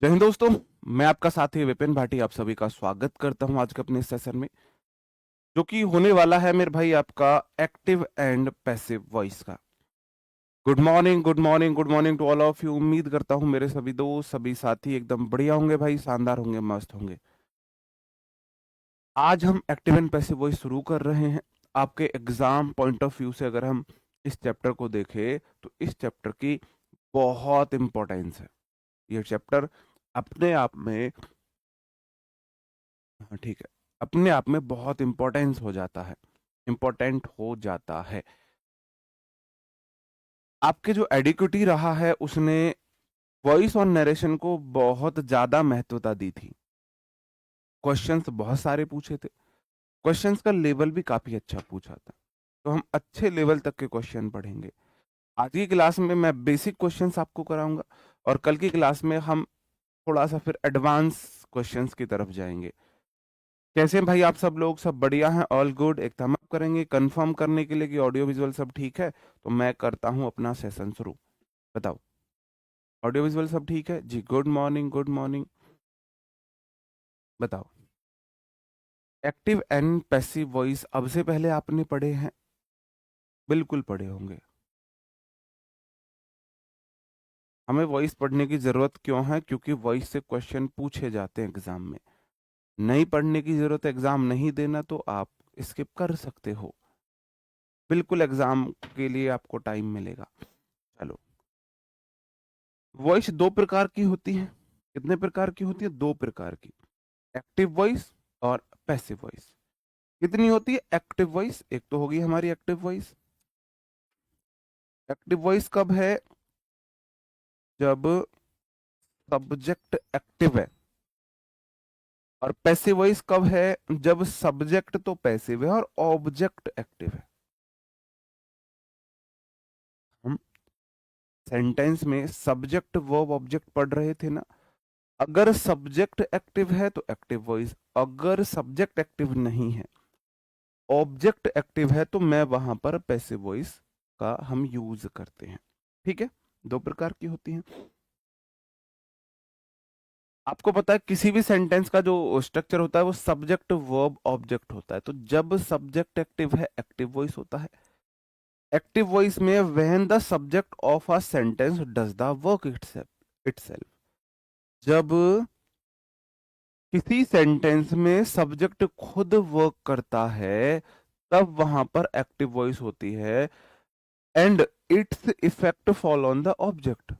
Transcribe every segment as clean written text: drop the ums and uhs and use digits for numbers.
जय हिंद दोस्तों। मैं आपका साथी विपिन भाटी आप सभी का स्वागत करता हूं आज के अपने इस सेशन में, जो कि होने वाला है मेरे भाई आपका एक्टिव एंड पैसिव वॉइस का। Good morning, good morning, good morning to all of you. उम्मीद करता हूं मेरे सभी दोस्त, सभी साथी एकदम बढ़िया होंगे भाई, शानदार होंगे, मस्त होंगे। आज हम एक्टिव एंड पैसिव वॉइस शुरू कर रहे हैं। आपके एग्जाम पॉइंट ऑफ व्यू से अगर हम इस चैप्टर को देखें तो इस चैप्टर की बहुत इंपॉर्टेंस है। ये चैप्टर अपने आप में, हाँ ठीक है, अपने आप में बहुत इंपॉर्टेंस हो जाता है, इंपॉर्टेंट हो जाता है। आपके जो एडिक्विटी रहा है उसने वॉइस और नरेशन को बहुत ज्यादा महत्वता दी थी। क्वेश्चंस बहुत सारे पूछे थे, क्वेश्चंस का लेवल भी काफी अच्छा पूछा था। तो हम अच्छे लेवल तक के क्वेश्चन पढ़ेंगे। आज की क्लास में मैं बेसिक क्वेश्चंस आपको कराऊंगा और कल की क्लास में हम थोड़ा सा फिर एडवांस क्वेश्चंस की तरफ जाएंगे। कैसे हैं भाई आप सब लोग? सब बढ़िया हैं? All good? एक थम अप करेंगे कंफर्म करने के लिए कि ऑडियो विजुअल सब ठीक है। तो मैं करता हूं अपना सेशन शुरू। बताओ, ऑडियो विजुअल सब ठीक है जी? Good morning, good morning. बताओ, एक्टिव एंड पैसिव वॉइस अब से पहले आपने पढ़े हैं? बिल्कुल पढ़े होंगे। हमें वॉइस पढ़ने की जरूरत क्यों है? क्योंकि वॉइस से क्वेश्चन पूछे जाते हैं एग्जाम में। नहीं पढ़ने की जरूरत है, एग्जाम नहीं देना तो आप स्किप कर सकते हो। बिल्कुल एग्जाम के लिए आपको टाइम मिलेगा। चलो, वॉइस दो प्रकार की होती है। कितने प्रकार की होती है? दो प्रकार की। एक्टिव वॉइस और पैसिव वॉइस। कितनी होती है एक्टिव वॉइस? एक तो होगी हमारी एक्टिव वॉइस। एक्टिव वॉइस कब है? जब सब्जेक्ट एक्टिव है। और पैसिव वॉइस कब है? जब सब्जेक्ट तो पैसिव है और ऑब्जेक्ट एक्टिव है। हम सेंटेंस में सब्जेक्ट वर्ब ऑब्जेक्ट पढ़ रहे थे ना। अगर सब्जेक्ट एक्टिव है तो एक्टिव वॉइस, अगर सब्जेक्ट एक्टिव नहीं है, ऑब्जेक्ट एक्टिव है, तो मैं वहां पर पैसिव वॉइस का हम यूज करते हैं। ठीक है, दो प्रकार की होती हैं। आपको पता है किसी भी सेंटेंस का जो स्ट्रक्चर होता है वो सब्जेक्ट वर्ब ऑब्जेक्ट होता है। तो जब सब्जेक्ट एक्टिव है एक्टिव वॉइस होता है। एक्टिव वॉइस में when the subject of a sentence does the work itself. जब किसी सेंटेंस में सब्जेक्ट खुद वर्क करता है तब वहां पर एक्टिव वॉइस होती है। And its effect fall on the object,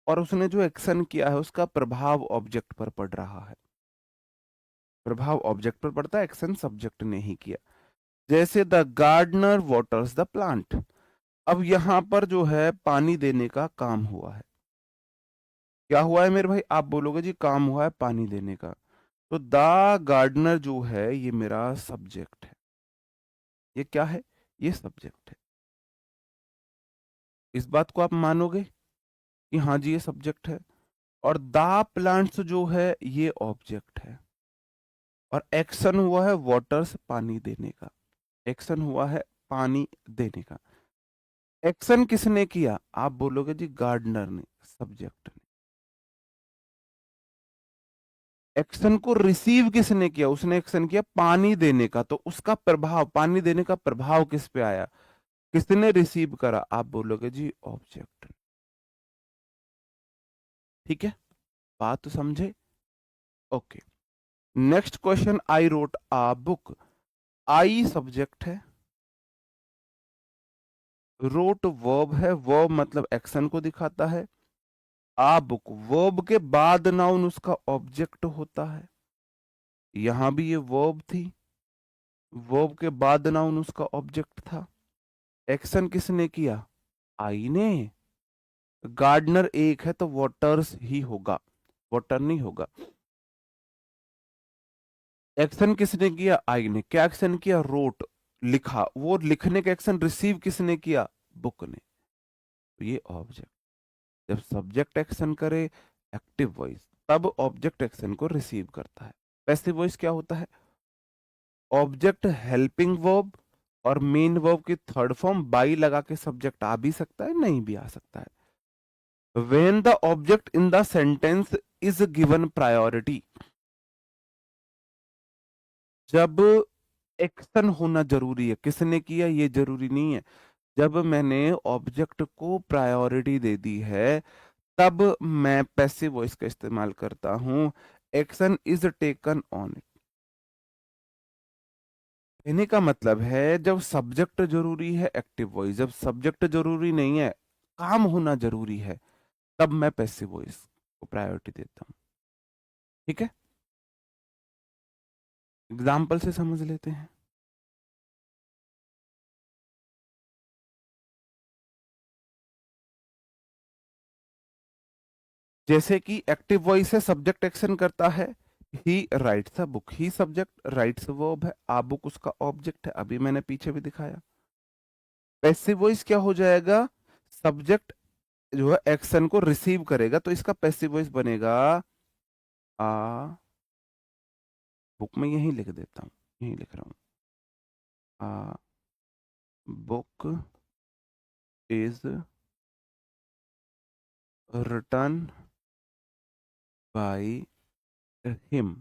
और उसने जो एक्शन किया है उसका प्रभाव ऑब्जेक्ट पर पड़ रहा है। प्रभाव ऑब्जेक्ट पर पड़ता है, एक्शन सब्जेक्ट ने ही किया। जैसे the gardener waters the plant. अब यहां पर जो है पानी देने का काम हुआ है। क्या हुआ है मेरे भाई? आप बोलोगे जी काम हुआ है पानी देने का। तो द गार्डनर जो है ये मेरा सब्जेक्ट है। ये क्या है? ये सब्जेक्ट है। इस बात को आप मानोगे कि हाँ जी ये सब्जेक्ट है। और द प्लांट्स जो है ये ऑब्जेक्ट है। और एक्शन हुआ है वाटर्स पानी देने का। एक्शन हुआ है पानी देने का। एक्शन किसने किया? आप बोलोगे जी गार्डनर ने, सब्जेक्ट ने। एक्शन को रिसीव किसने किया? उसने एक्शन किया पानी देने का, तो उसका प्रभाव, पानी देने का प्रभाव किस पे आया? किसने रिसीव करा? आप बोलोगे जी ऑब्जेक्ट। ठीक है, बात तो समझे? Okay. Next question, I wrote a book. I subject है, रोट वर्ब है, वर्ब मतलब एक्शन को दिखाता है। आ बुक वर्ब के बाद नाउन उसका ऑब्जेक्ट होता है। यहां भी ये वर्ब थी, वर्ब के बाद नाउन उसका ऑब्जेक्ट था। एक्शन किसने किया? आई ने। गार्डनर एक है तो वाटर्स ही होगा, वाटर नहीं होगा। एक्शन किसने किया? आई ने। क्या एक्शन किया? रोट, लिखा। वो लिखने का एक्शन रिसीव किसने किया? बुक ने। तो ये ऑब्जेक्ट। जब सब्जेक्ट एक्शन करे एक्टिव वॉइस, तब ऑब्जेक्ट एक्शन को रिसीव करता है। पैसिव वॉइस क्या होता है? ऑब्जेक्ट हेल्पिंग वर्ब और मेन वर्ब की थर्ड फॉर्म बाई लगा के सब्जेक्ट आ भी सकता है, नहीं भी आ सकता है। When the object in the sentence is given priority, जब एक्शन होना जरूरी है, किसने किया ये जरूरी नहीं है, जब मैंने ऑब्जेक्ट को प्रायोरिटी दे दी है तब मैं पैसिव वॉइस का इस्तेमाल करता हूं। Action is taken on it, कहने का मतलब है जब सब्जेक्ट जरूरी है एक्टिव वॉइस, जब सब्जेक्ट जरूरी नहीं है काम होना जरूरी है तब मैं पैसिव वॉइस को प्रायोरिटी देता हूं। ठीक है, एग्जाम्पल से समझ लेते हैं। जैसे कि एक्टिव वॉइस है, सब्जेक्ट एक्शन करता है, ही rights a book, he subject, rights verb है, आ बुक उसका ऑब्जेक्ट है, अभी मैंने पीछे भी दिखाया। पैसिव वॉइस क्या हो जाएगा, सब्जेक्ट जो है एक्शन को रिसीव करेगा तो इसका पैसिव वॉइस बनेगा आ बुक, में यही लिख देता हूं, यही लिख रहा हूं, a book is written by him,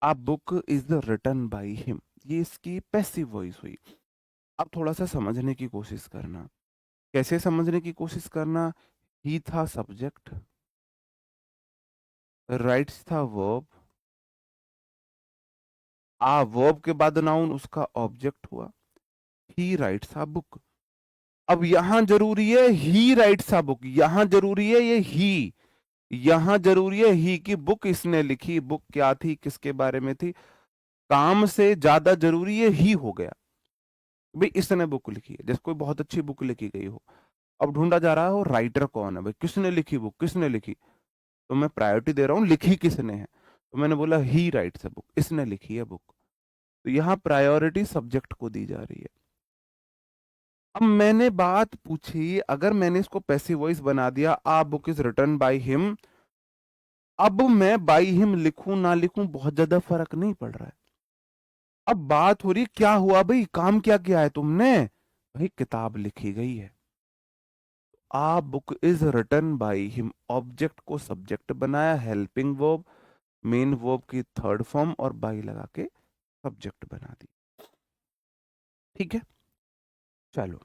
a book is written by him, ये इसकी पैसिव वॉइस हुई। अब थोड़ा सा समझने की कोशिश करना, कैसे समझने की कोशिश करना, ही था सब्जेक्ट, राइट्स था वर्ब, आ वर्ब के बाद नाउन उसका ऑब्जेक्ट हुआ, ही राइट्स अ बुक। अब यहां जरूरी है ही राइट्स अ बुक, यहां जरूरी है ये ही, यहां जरूरी है ही की बुक इसने लिखी, बुक क्या थी किसके बारे में थी, काम से ज्यादा जरूरी है ही हो गया, भाई इसने बुक लिखी है, जैसे कोई बहुत अच्छी बुक लिखी गई हो, अब ढूंढा जा रहा है वो राइटर कौन है, भाई किसने लिखी बुक, किसने लिखी, तो मैं प्रायोरिटी दे रहा हूं लिखी किसने है, तो मैंने बोला ही राइट्स अ बुक, इसने लिखी है बुक, तो यहां प्रायोरिटी सब्जेक्ट को दी जा रही है। अब मैंने बात पूछी, अगर मैंने इसको पैसिव वॉइस बना दिया, a book is written by him, अब मैं बाय हिम लिखूं ना लिखूं बहुत ज्यादा फर्क नहीं पड़ रहा है। अब बात हो रही क्या हुआ भाई, काम क्या किया है तुमने, भाई किताब लिखी गई है, a book is written by him, object को सब्जेक्ट बनाया, हेल्पिंग वर्ब, मेन वर्ब की थर्ड फॉर्म और बाई लगा के सब्जेक्ट बना दी। ठीक है, चलो,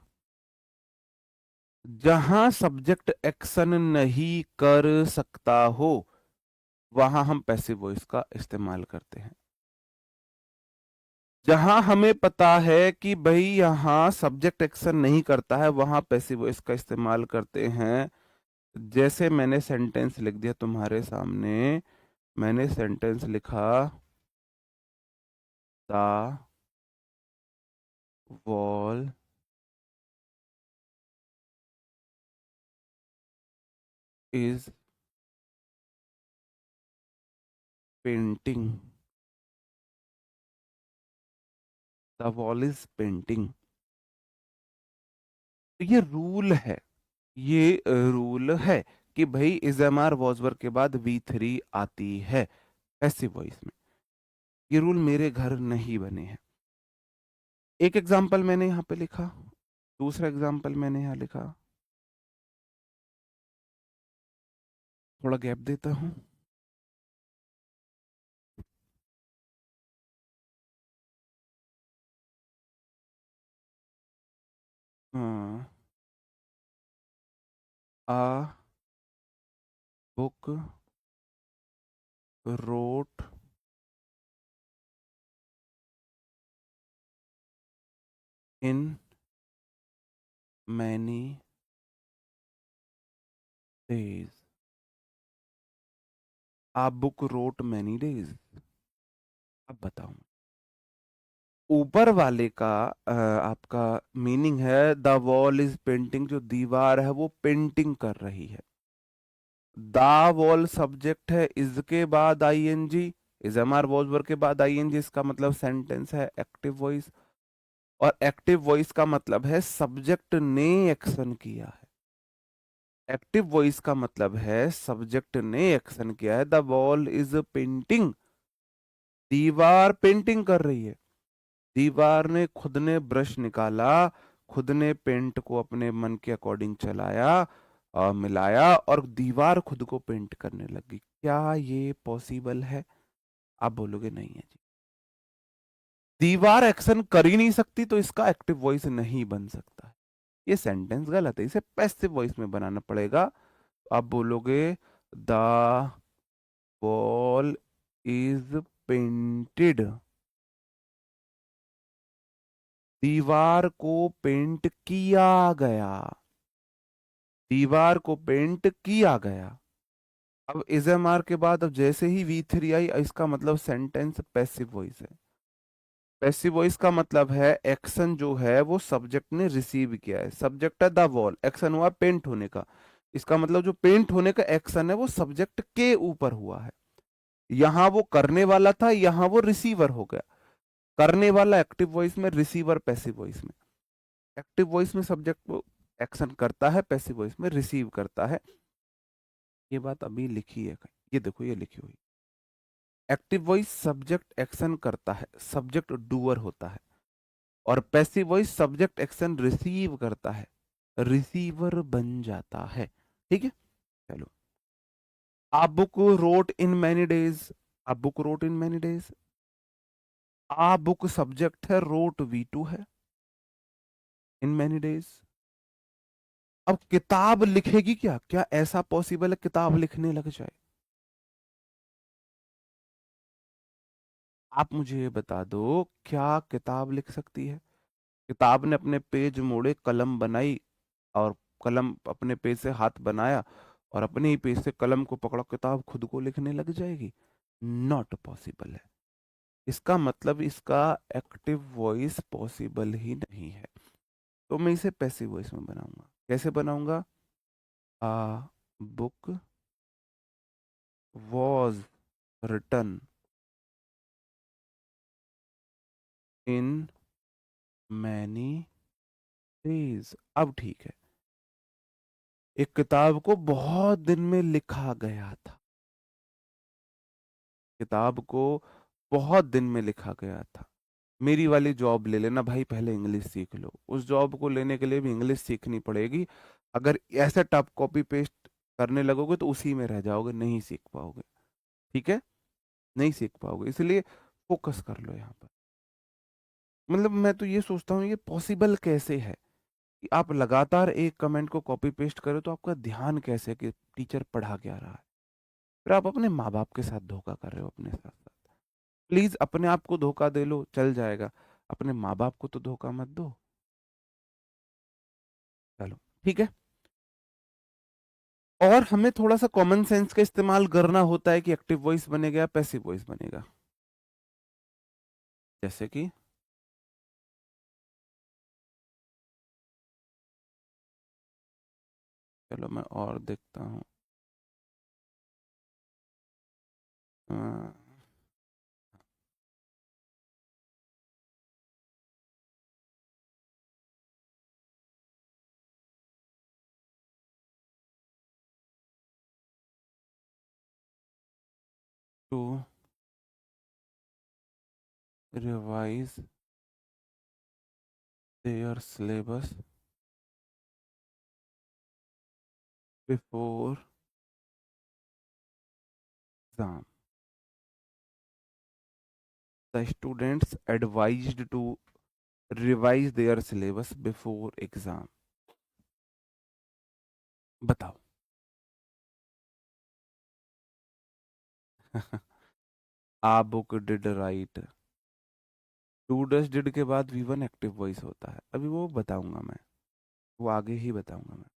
जहां सब्जेक्ट एक्शन नहीं कर सकता हो वहां हम पैसिव वॉइस का इस्तेमाल करते हैं। जहां हमें पता है कि भाई यहां सब्जेक्ट एक्शन नहीं करता है वहां पैसिव वॉइस का इस्तेमाल करते हैं। जैसे मैंने सेंटेंस लिख दिया तुम्हारे सामने, मैंने सेंटेंस लिखा, the wall is painting, the wall is painting, तो ये रूल है, ये रूल है कि भाई इजएमआर वॉजवर के बाद V3 आती है पैसिव वॉइस में, ये रूल मेरे घर नहीं बने हैं। एक एग्जाम्पल मैंने यहाँ पे लिखा, दूसरा एग्जाम्पल मैंने यहाँ लिखा, थोड़ा गैप देता हूँ। A book wrote in many days, a book wrote many days. अब बताऊं, ऊपर वाले का आपका मीनिंग है द वॉल इज पेंटिंग, जो दीवार है वो पेंटिंग कर रही है, द वॉल सब्जेक्ट है, इसके बाद ING, is am are was के बाद आईएनजी, इसका मतलब सेंटेंस है एक्टिव वॉइस, और एक्टिव वॉइस का मतलब है सब्जेक्ट ने एक्शन किया है, एक्टिव वॉइस का मतलब है सब्जेक्ट ने एक्शन किया है, द वॉल इज पेंटिंग, दीवार पेंटिंग कर रही है, दीवार ने खुद ने ब्रश निकाला, खुद ने पेंट को अपने मन के अकॉर्डिंग चलाया, मिलाया और दीवार खुद को पेंट करने लगी। क्या ये पॉसिबल है? आप बोलोगे नहीं है जी, दीवार एक्शन कर ही नहीं सकती तो इसका एक्टिव वॉइस नहीं बन सकता। ये सेंटेंस गलत है, इसे पैसिव वॉइस में बनाना पड़ेगा। आप बोलोगे द वॉल इज पेंटेड, दीवार को पेंट किया गया, दीवार को पेंट किया गया। अब इज एम आर के बाद अब जैसे ही V3 आई, इसका मतलब सेंटेंस पैसिव वॉइस है। पैसिव वॉइस का मतलब है एक्शन जो है वो सब्जेक्ट ने रिसीव किया है। सब्जेक्ट है द वॉल, एक्शन हुआ पेंट होने का, इसका मतलब जो पेंट होने का एक्शन है वो सब्जेक्ट के ऊपर हुआ है। यहां वो करने वाला था, यहां वो रिसीवर हो गया। करने वाला एक्टिव वॉइस में, रिसीवर पैसिव वॉइस में। एक्टिव वॉइस में सब्जेक्ट को एक्शन करता है, पैसिव वॉइस में रिसीव करता है। ये बात अभी लिखी है कहीं, ये देखो ये लिखी हुई। एक्टिव वॉइस सब्जेक्ट एक्शन करता है, सब्जेक्ट डूअर होता है, और passive voice subject action receive करता है, रिसीवर बन जाता है। ठीक है, चलो। A book wrote in many days, a book wrote in many days, a book subject है, रोट V2 है, इन मैनी डेज। अब किताब लिखेगी क्या? क्या ऐसा पॉसिबल है किताब लिखने लग जाए? आप मुझे ये बता दो, क्या किताब लिख सकती है? किताब ने अपने पेज मोड़े, कलम बनाई, और कलम अपने पेज से हाथ बनाया और अपने ही पेज से कलम को पकड़ा, किताब खुद को लिखने लग जाएगी? नॉट पॉसिबल है। इसका मतलब इसका एक्टिव वॉइस पॉसिबल ही नहीं है। तो मैं इसे पैसिव वॉइस में बनाऊंगा। कैसे बनाऊंगा? A book was written in many days. अब ठीक है, एक किताब को बहुत दिन में लिखा गया था, किताब को बहुत दिन में लिखा गया था। मेरी वाली जॉब ले लेना भाई, पहले इंग्लिश सीख लो। उस जॉब को लेने के लिए भी इंग्लिश सीखनी पड़ेगी। अगर ऐसे टप कॉपी पेस्ट करने लगोगे तो उसी में रह जाओगे, नहीं सीख पाओगे। ठीक है, नहीं सीख पाओगे, इसलिए फोकस कर लो यहाँ पर। मतलब मैं तो ये सोचता हूँ, ये पॉसिबल कैसे है कि आप लगातार एक कमेंट को कॉपी पेस्ट करो, तो आपका ध्यान कैसे है कि टीचर पढ़ा क्या रहा है? फिर आप अपने माँ बाप के साथ धोखा कर रहे हो अपने साथ साथ। प्लीज अपने आप को धोखा दे लो, चल जाएगा, अपने माँ बाप को तो धोखा मत दो। चलो, ठीक है। और हमें थोड़ा सा कॉमन सेंस का इस्तेमाल करना होता है कि एक्टिव वॉइस बनेगा या पैसिव वॉइस बनेगा। जैसे कि चलो मैं और देखता हूँ। To revise their syllabus before exam, the students advised to revise their syllabus before exam. बताओ। A book did write, to does did के बाद V1 एक्टिव वॉइस होता है, अभी वो बताऊंगा मैं, वो आगे ही बताऊंगा मैं।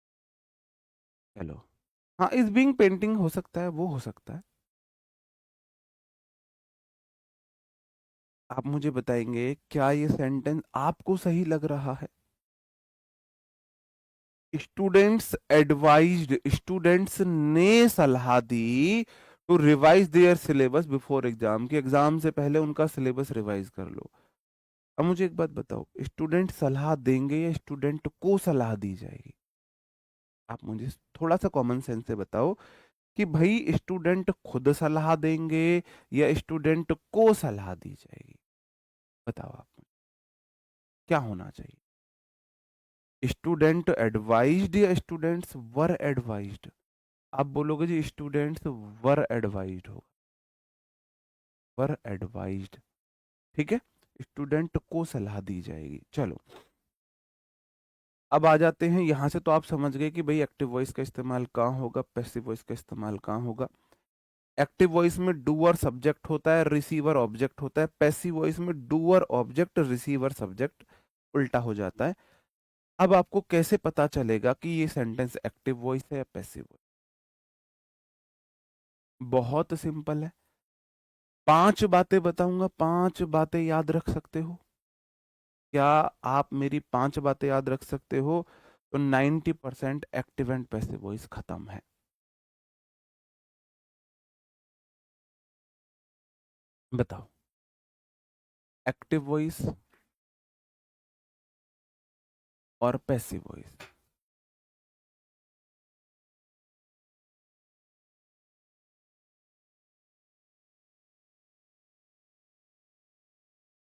चलो, हाँ, इस बीइंग पेंटिंग हो सकता है, वो हो सकता है। आप मुझे बताएंगे क्या ये सेंटेंस आपको सही लग रहा है? स्टूडेंट्स एडवाइज्ड, स्टूडेंट्स ने सलाह दी to revise their syllabus before exam, कि एग्जाम से पहले उनका सिलेबस रिवाइज कर लो। अब मुझे एक बात बताओ, स्टूडेंट सलाह देंगे या स्टूडेंट को सलाह दी जाएगी? आप मुझे थोड़ा सा कॉमन सेंस से बताओ कि भाई स्टूडेंट खुद सलाह देंगे या स्टूडेंट को सलाह दी जाएगी? बताओ आप मुझे, क्या होना चाहिए? स्टूडेंट एडवाइज्ड या स्टूडेंट्स वर एडवाइज्ड? आप बोलोगे जी स्टूडेंट्स वर एडवाइज्ड हो, वर एडवाइज्ड, ठीक है, स्टूडेंट को सलाह दी जाएगी। चलो अब आ जाते हैं यहां से, तो आप समझ गए कि भाई एक्टिव वॉइस का इस्तेमाल कहाँ होगा, पैसिव वॉइस का इस्तेमाल कहाँ होगा। एक्टिव वॉइस में डूअर सब्जेक्ट होता है, रिसीवर ऑब्जेक्ट होता है। पैसिव वॉइस में डूअर ऑब्जेक्ट, रिसीवर सब्जेक्ट, उल्टा हो जाता है। अब आपको कैसे पता चलेगा कि ये सेंटेंस एक्टिव वॉइस है या पैसिव वॉइस? बहुत सिंपल है, 5 बातें बताऊंगा, 5 बातें याद रख सकते हो? क्या आप मेरी 5 बातें याद रख सकते हो? तो 90% एक्टिव एंड पैसिव वॉइस खत्म है। बताओ, एक्टिव वॉइस और पैसिव वॉइस।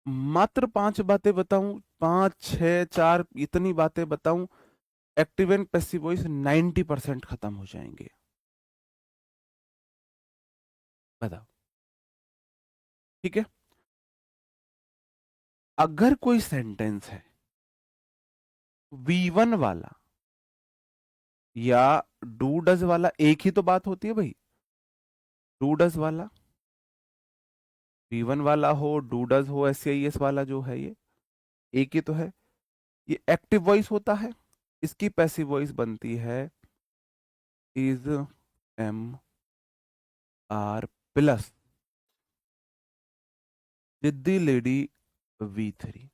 मात्र 5 बातें बताऊं, 5, 6, 4, इतनी बातें बताऊं, एक्टिव एंड पैसिव वॉइस 90% खत्म हो जाएंगे। बताओ, ठीक है। अगर कोई सेंटेंस है V1 वाला या डू डज वाला, एक ही तो बात होती है भाई, डू डज वाला, V1 वाला हो, डू डज हो, SAES वाला जो है ये एक ही तो है, ये एक्टिव वॉइस होता है। इसकी पैसिव वॉइस बनती है इज, एम, आर प्लस जिद्दी लेडी V3।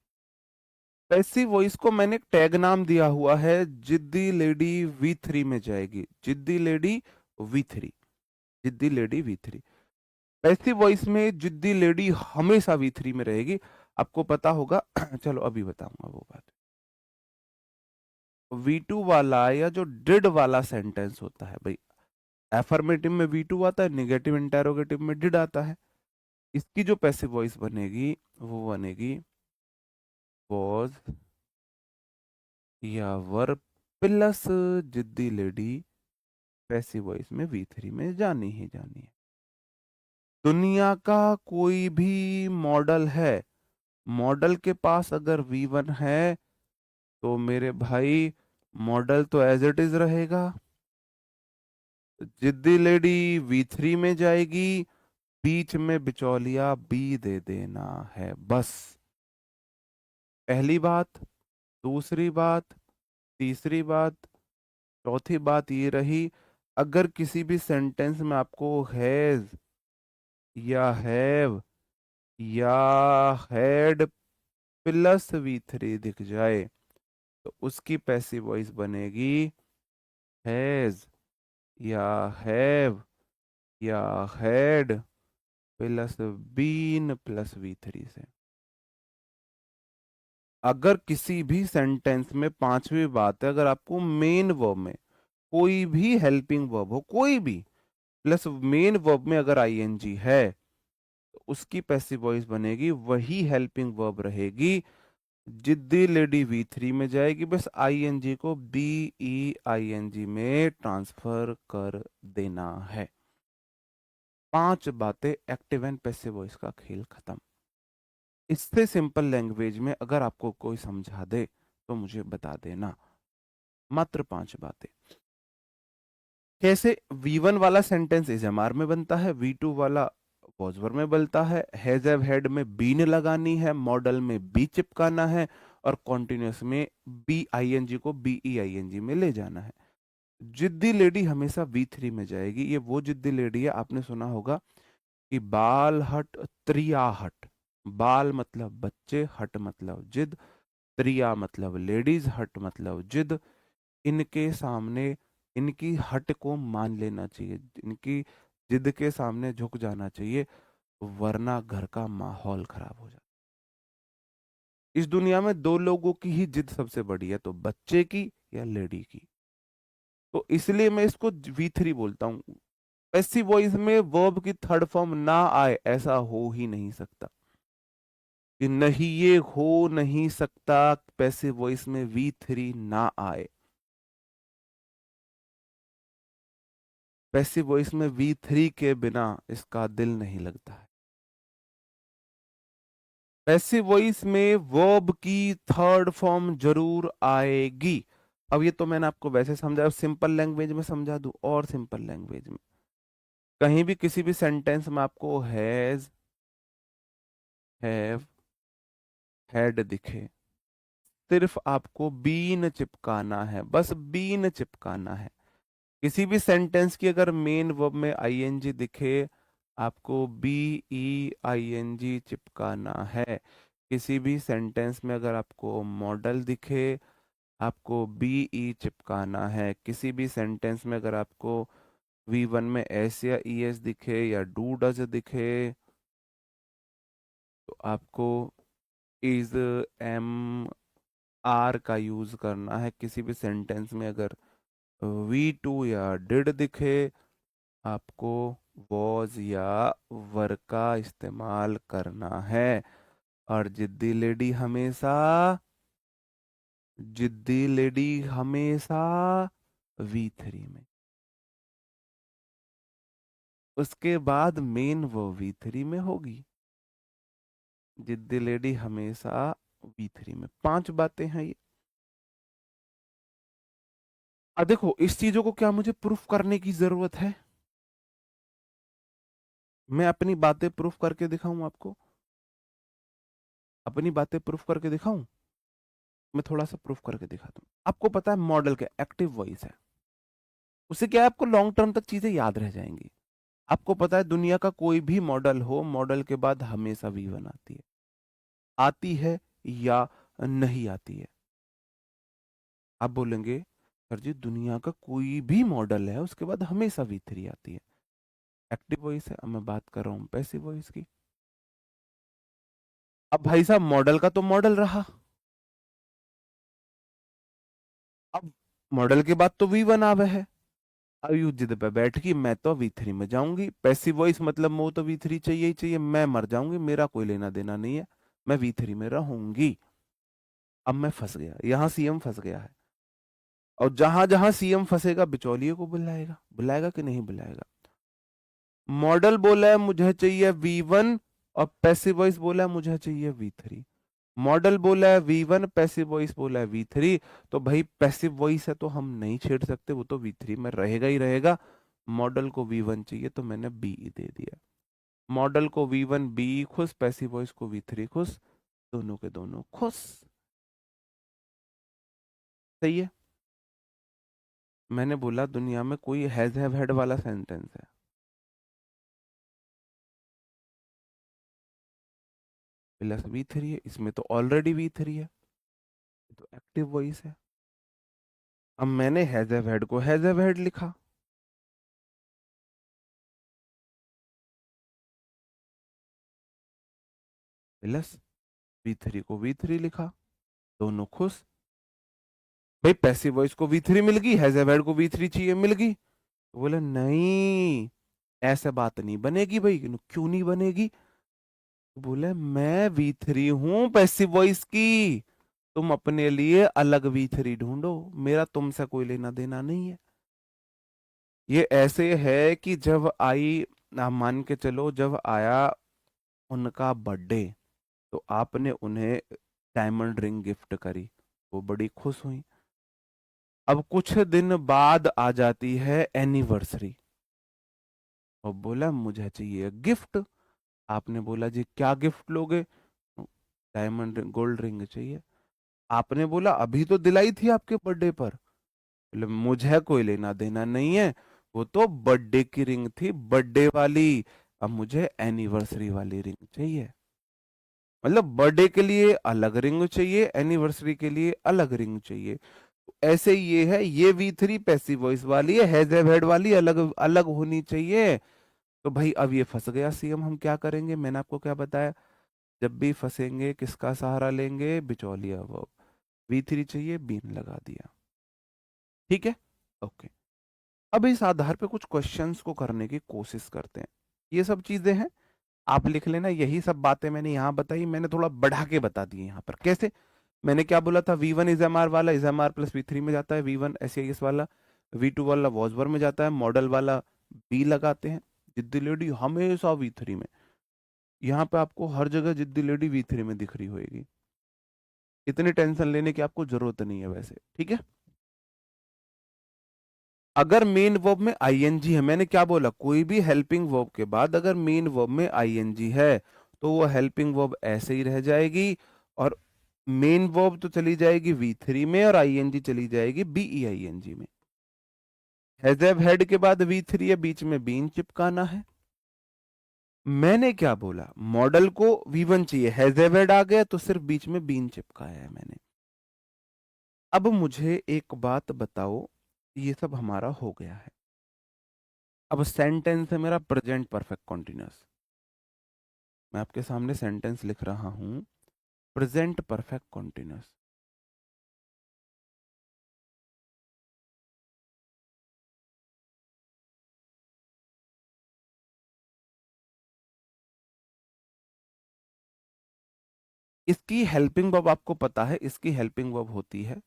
पैसिव वॉइस को मैंने एक टैग नाम दिया हुआ है, जिद्दी लेडी V3 में जाएगी, जिद्दी लेडी V3, जिद्दी लेडी V3। पैसिव वॉइस में जिद्दी लेडी हमेशा V3 में रहेगी, आपको पता होगा। चलो अभी बताऊंगा वो बात। V2 वाला या जो डिड वाला सेंटेंस होता है भाई, एफर्मेटिव में V2 आता है, निगेटिव इंटेरोगेटिव में डिड आता है। इसकी जो पैसिव वॉइस बनेगी वो बनेगी वॉज या वर प्लस जिद्दी लेडी, पैसिव वॉइस में V3 में जानी ही जानी है। दुनिया का कोई भी मॉडल है, मॉडल के पास अगर V1 है तो मेरे भाई मॉडल तो एज इट इज रहेगा, जिद्दी लेडी V3 में जाएगी, बीच में बिचौलिया बी दे देना है बस। पहली बात, दूसरी बात, तीसरी बात, चौथी बात ये रही, अगर किसी भी सेंटेंस में आपको हैज या हैव या हैड प्लस V3 दिख जाए तो उसकी पैसिव वॉइस बनेगी हैज या हैव या had plus been plus V3 से। अगर किसी भी सेंटेंस में पांचवी बात है, अगर आपको मेन वर्ब में कोई भी हेल्पिंग वर्ब हो, कोई भी, प्लस मेन वर्ब में अगर आईएनजी है तो उसकी पैसिव वॉइस बनेगी, वही हेल्पिंग वर्ब रहेगी, जिद्दी लेडी V3 में जाएगी, बस आईएनजी को BEING में ट्रांसफर कर देना है। 5 बातें, एक्टिव एंड पैसिव वॉइस का खेल खत्म। इससे सिंपल लैंग्वेज में अगर आपको कोई समझा दे तो मुझे बता देना। मात्र 5 बातें। कैसे V1 वाला सेंटेंस इज एम आर में बनता है, V2 वाला वॉजवर में बनता है, हैज हैव हैड में बीन लगानी है, मॉडल में बी चिपकाना है, और कॉन्टिन्यूस में BING को BEING में ले जाना है। जिद्दी लेडी हमेशा V3 में जाएगी। ये वो जिद्दी लेडी है, आपने सुना होगा कि बाल हट त्रिया हट, बाल मतलब बच्चे, हट मतलब जिद, त्रिया मतलब लेडीज, हट मतलब जिद। इनके सामने इनकी हट को मान लेना चाहिए, इनकी जिद के सामने झुक जाना चाहिए, वरना घर का माहौल खराब हो जाता। इस दुनिया में दो लोगों की ही जिद सबसे बड़ी है, तो बच्चे की या लेडी की। तो इसलिए मैं इसको V3 बोलता हूं। पैसिव वॉइस में वर्ब की थर्ड फॉर्म ना आए, ऐसा हो ही नहीं सकता। कि नहीं, ये हो नहीं सकता पैसिव वॉइस में V3 ना आए। पैसिव वॉइस में V3 के बिना इसका दिल नहीं लगता है। पैसिव वॉइस में वर्ब की थर्ड फॉर्म जरूर आएगी। अब ये तो मैंने आपको वैसे समझा, अब सिंपल लैंग्वेज में समझा दूं, और सिंपल लैंग्वेज में कहीं भी किसी भी सेंटेंस में आपको हैज, हैव, हैड दिखे, सिर्फ आपको बीन चिपकाना है, बस बीन चिपकाना है। किसी भी सेंटेंस की अगर मेन वर्ब में आईएनजी दिखे, आपको BEING चिपकाना है। किसी भी सेंटेंस में अगर आपको मॉडल दिखे, आपको BE चिपकाना है। किसी भी सेंटेंस में अगर आपको V1 में S या ES दिखे या डू डज दिखे, तो आपको इज, एम, आर का यूज करना है। किसी भी सेंटेंस में अगर V2 या डिड दिखे, आपको वॉज या वर का इस्तेमाल करना है। और जिद्दी लेडी हमेशा V3 में। उसके बाद मेन वो V3 में होगी। जिद्दी लेडी हमेशा V3 में। 5 बातें हैं ये। अब देखो, इस चीजों को क्या मुझे प्रूफ करने की जरूरत है? मैं अपनी बातें प्रूफ करके दिखाऊं आपको? अपनी बातें प्रूफ करके दिखाऊं? मैं थोड़ा सा प्रूफ करके दिखाता हूँ। आपको पता है मॉडल क्या एक्टिव वॉइस है, उससे क्या है, आपको लॉन्ग टर्म तक चीजें याद रह जाएंगी। आपको पता है दुनिया का कोई भी मॉडल हो, मॉडल के बाद हमेशा V1 आती है। आती है या नहीं आती है? आप बोलेंगे सर जी दुनिया का कोई भी मॉडल है उसके बाद हमेशा V3 आती है। एक्टिव वॉइस है। अब मैं बात कर रहा हूं पैसिव वॉइस की। अब भाई साहब मॉडल का तो मॉडल रहा, अब मॉडल के बाद तो V1 आवे है। अब यू जिद पे बैठ की मैं तो V3 में जाऊंगी। पैसिव वॉइस मतलब वो तो V3 चाहिए ही चाहिए, मैं मर जाऊंगी, मेरा कोई लेना देना नहीं है, मैं V3 में रहूंगी। अब मैं फंस गया, यहां सीएम फंस गया है। और जहां जहां सीएम फंसेगा बिचौलिए को बुलाएगा, बुलाएगा कि नहीं बुलाएगा? मॉडल बोला है मुझे चाहिए V1, और पैसिव वॉइस बोला है मुझे चाहिए V3। मॉडल बोला है V1, पैसिव वॉइस बोला है V3। तो भाई पैसिव वॉइस है तो हम नहीं छेड़ सकते, वो तो V3 में रहेगा ही रहेगा। मॉडल को V1 चाहिए तो मैंने बी दे दिया। मॉडल को V1 बी खुश, पैसिव वॉइस को V3 खुश, दोनों के दोनों खुश। सही है। मैंने बोला दुनिया में कोई हैज हैव हैड वाला सेंटेंस है, प्लस V3 है, इसमें तो ऑलरेडी V3 है, ये तो एक्टिव वॉइस है। अब मैंने हैज हैव हैड को हैज हैव हैड लिखा, प्लस V3 को V3 लिखा, दोनों खुश। भाई पैसिव वॉइस को V3 मिल गई, हैज हैव हैड को V3 चाहिए, मिल गई। तो बोले नहीं, ऐसे बात नहीं बनेगी भाई। क्यों नहीं बनेगी? तो बोले मैं V3 हूं पैसिव वॉइस की, तुम अपने लिए अलग V3 ढूंढो, मेरा तुमसे कोई लेना देना नहीं है। ये ऐसे है कि जब आई, आप मान के चलो जब आया उनका बर्थडे, तो आपने उन्हें डायमंड रिंग गिफ्ट करी, वो बड़ी खुश हुई। अब कुछ दिन बाद आ जाती है एनिवर्सरी, और बोला मुझे चाहिए गिफ्ट। आपने बोला जी क्या गिफ्ट लोगे? डायमंड गोल्ड रिंग चाहिए। आपने बोला अभी तो दिलाई थी आपके बर्थडे पर। बोले मुझे कोई लेना देना नहीं है, वो तो बर्थडे की रिंग थी, बर्थडे वाली। अब मुझे एनिवर्सरी वाली रिंग चाहिए। मतलब बर्थडे के लिए अलग रिंग चाहिए, एनिवर्सरी के लिए अलग रिंग चाहिए। ऐसे ये है, ये V3 पैसिव वॉइस वाली है, हैज हैव हैड वाली अलग अलग होनी चाहिए। तो भाई अब ये फंस गया सीएम, हम क्या करेंगे? मैंने आपको क्या बताया, जब भी फंसेंगे किसका सहारा लेंगे? बिचौलिया वर्ब। V3 चाहिए, बीन लगा दिया। ठीक है, ओके। अब इस आधार पे कुछ क्वेश्चंस को करने की कोशिश करते हैं। ये सब चीजें हैं, आप लिख लेना, यही सब बातें मैंने यहाँ बताई, मैंने थोड़ा बढ़ा के बता दी यहाँ पर। कैसे? मैंने क्या बोला था, V1 इज एम आर वाला is am are plus V3 में जाता है, V1 SCIS वाला, V2 वाला वॉजवर में जाता है, मॉडल वाला B लगाते हैं, जिद्दी लेडी हमेशा V3 में। यहाँ पे आपको हर जगह जिद्दी लेडी V3 में दिख रही होगी, इतनी टेंशन लेने की आपको जरूरत नहीं है वैसे, ठीक है। अगर मेन वर्ब में आईएनजी है, मैंने क्या बोला, कोई भी हेल्पिंग वर्ब के बाद अगर मेन वर्ब में आईएनजी है तो वो हेल्पिंग वर्ब ऐसे ही रह जाएगी, और मेन वर्ब तो चली जाएगी V3 में और आईएनजी चली जाएगी BEING में। हैज हैव हैड के बाद V3 है, बीच में बीन चिपकाना है। मैंने क्या बोला, मॉडल को V1 चाहिए, हैज हैव हैड आ गया तो सिर्फ बीच में बीन चिपकाया है मैंने। अब मुझे एक बात बताओ, ये सब हमारा हो गया है। अब सेंटेंस है मेरा प्रेजेंट परफेक्ट कॉन्टिन्यूअस। मैं आपके सामने सेंटेंस लिख रहा हूं, प्रेजेंट परफेक्ट कॉन्टिन्यूअस। इसकी हेल्पिंग वर्ब आपको पता है, इसकी हेल्पिंग वर्ब होती है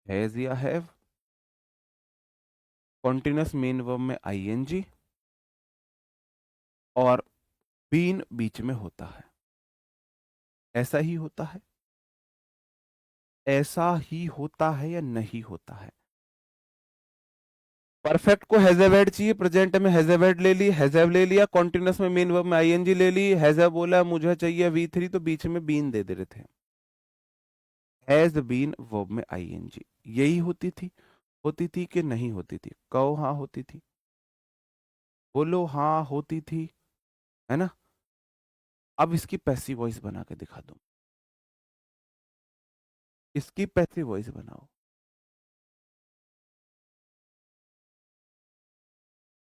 हैज या हैव, कॉन्टिन्यूअस मेन वर्ब में आईएनजी, और बीन बीच में होता है। ऐसा ही होता है, ऐसा ही होता है या नहीं होता है? परफेक्ट को हैज हैव हैड चाहिए, प्रेजेंट में हैज हैव हैड ले ली, हैज हैव ले लिया, कॉन्टिन्यूअस में मेन वर्ब में आईएनजी ले ली, हैज हैव बोला मुझे चाहिए V3 तो बीच में बीन दे दे रहे थे। हैज बीन वर्ब में आईएनजी, यही होती थी कि नहीं होती थी? कहो हाँ होती थी, बोलो हाँ होती थी, है ना। अब इसकी पैसिव वॉइस बना के दिखा दूं, इसकी पैसिव वॉइस बनाओ।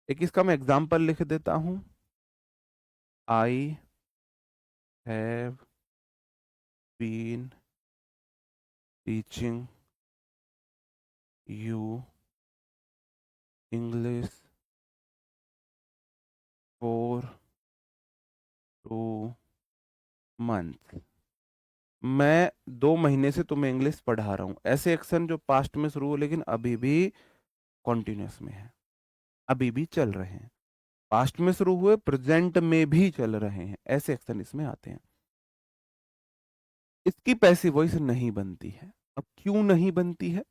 एक इसका मैं एग्जांपल लिख देता हूं, I have been teaching you English for 2 month. मैं 2 महीने से तुम्हें इंग्लिश पढ़ा रहा हूं। ऐसे एक्शन जो पास्ट में शुरू हो लेकिन अभी भी कॉन्टिन्यूअस में है, अभी भी चल रहे हैं, पास्ट में शुरू हुए प्रेजेंट में भी चल रहे हैं, ऐसे एक्शन इसमें आते हैं। इसकी पैसिव वॉइस नहीं बनती है। अब क्यों नहीं बनती है?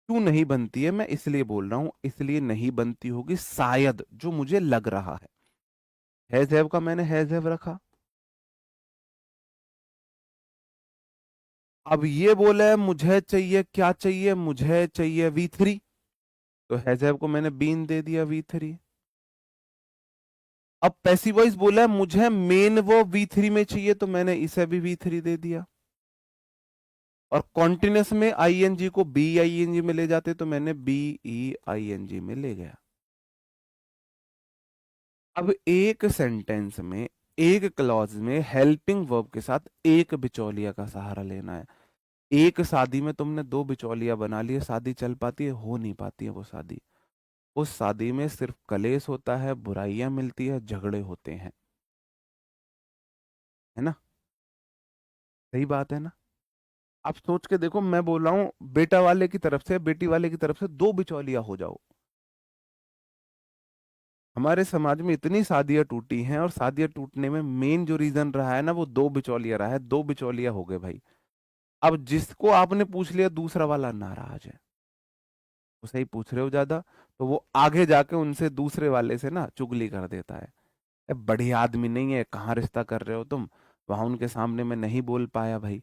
क्यों नहीं बनती है मैं इसलिए बोल रहा हूं, इसलिए नहीं बनती होगी शायद, जो मुझे लग रहा है। हैज हैव का मैंने हैज हैव रखा, अब ये बोला है मुझे चाहिए, क्या चाहिए, मुझे चाहिए V3, तो हैज हैव को मैंने बीन दे दिया V3। अब पैसिव वॉइस बोला है मुझे मेन वो V3 में चाहिए, तो मैंने इसे भी V3 दे दिया। और कॉन्टिन्यूस में आईएनजी को BING में ले जाते तो मैंने BEING में ले गया। अब एक सेंटेंस में, एक क्लॉज में हेल्पिंग वर्ब के साथ एक बिचौलिया का सहारा लेना है। एक शादी में तुमने 2 बिचौलिया बना लिए, शादी चल पाती है? हो नहीं पाती है वो शादी। उस शादी में सिर्फ कलेश होता है, बुराइयां मिलती है, झगड़े होते हैं, है ना। सही बात है ना। आप सोच के देखो, मैं बोल रहा हूं बेटा वाले की तरफ से, बेटी वाले की तरफ से 2 बिचौलिया हो जाओ। हमारे समाज में इतनी शादियां टूटी हैं, और शादियां टूटने में मेन जो रीजन रहा है ना, वो 2 बिचौलिया रहा है। 2 बिचौलिया हो गए भाई। अब जिसको आपने पूछ लिया दूसरा वाला नाराज है, उसे ही पूछ रहे हो ज्यादा, तो वो आगे जाके उनसे दूसरे वाले से ना चुगली कर देता है। बढ़िया आदमी नहीं है, कहाँ रिश्ता कर रहे हो तुम? वहां उनके सामने मैं नहीं बोल पाया भाई,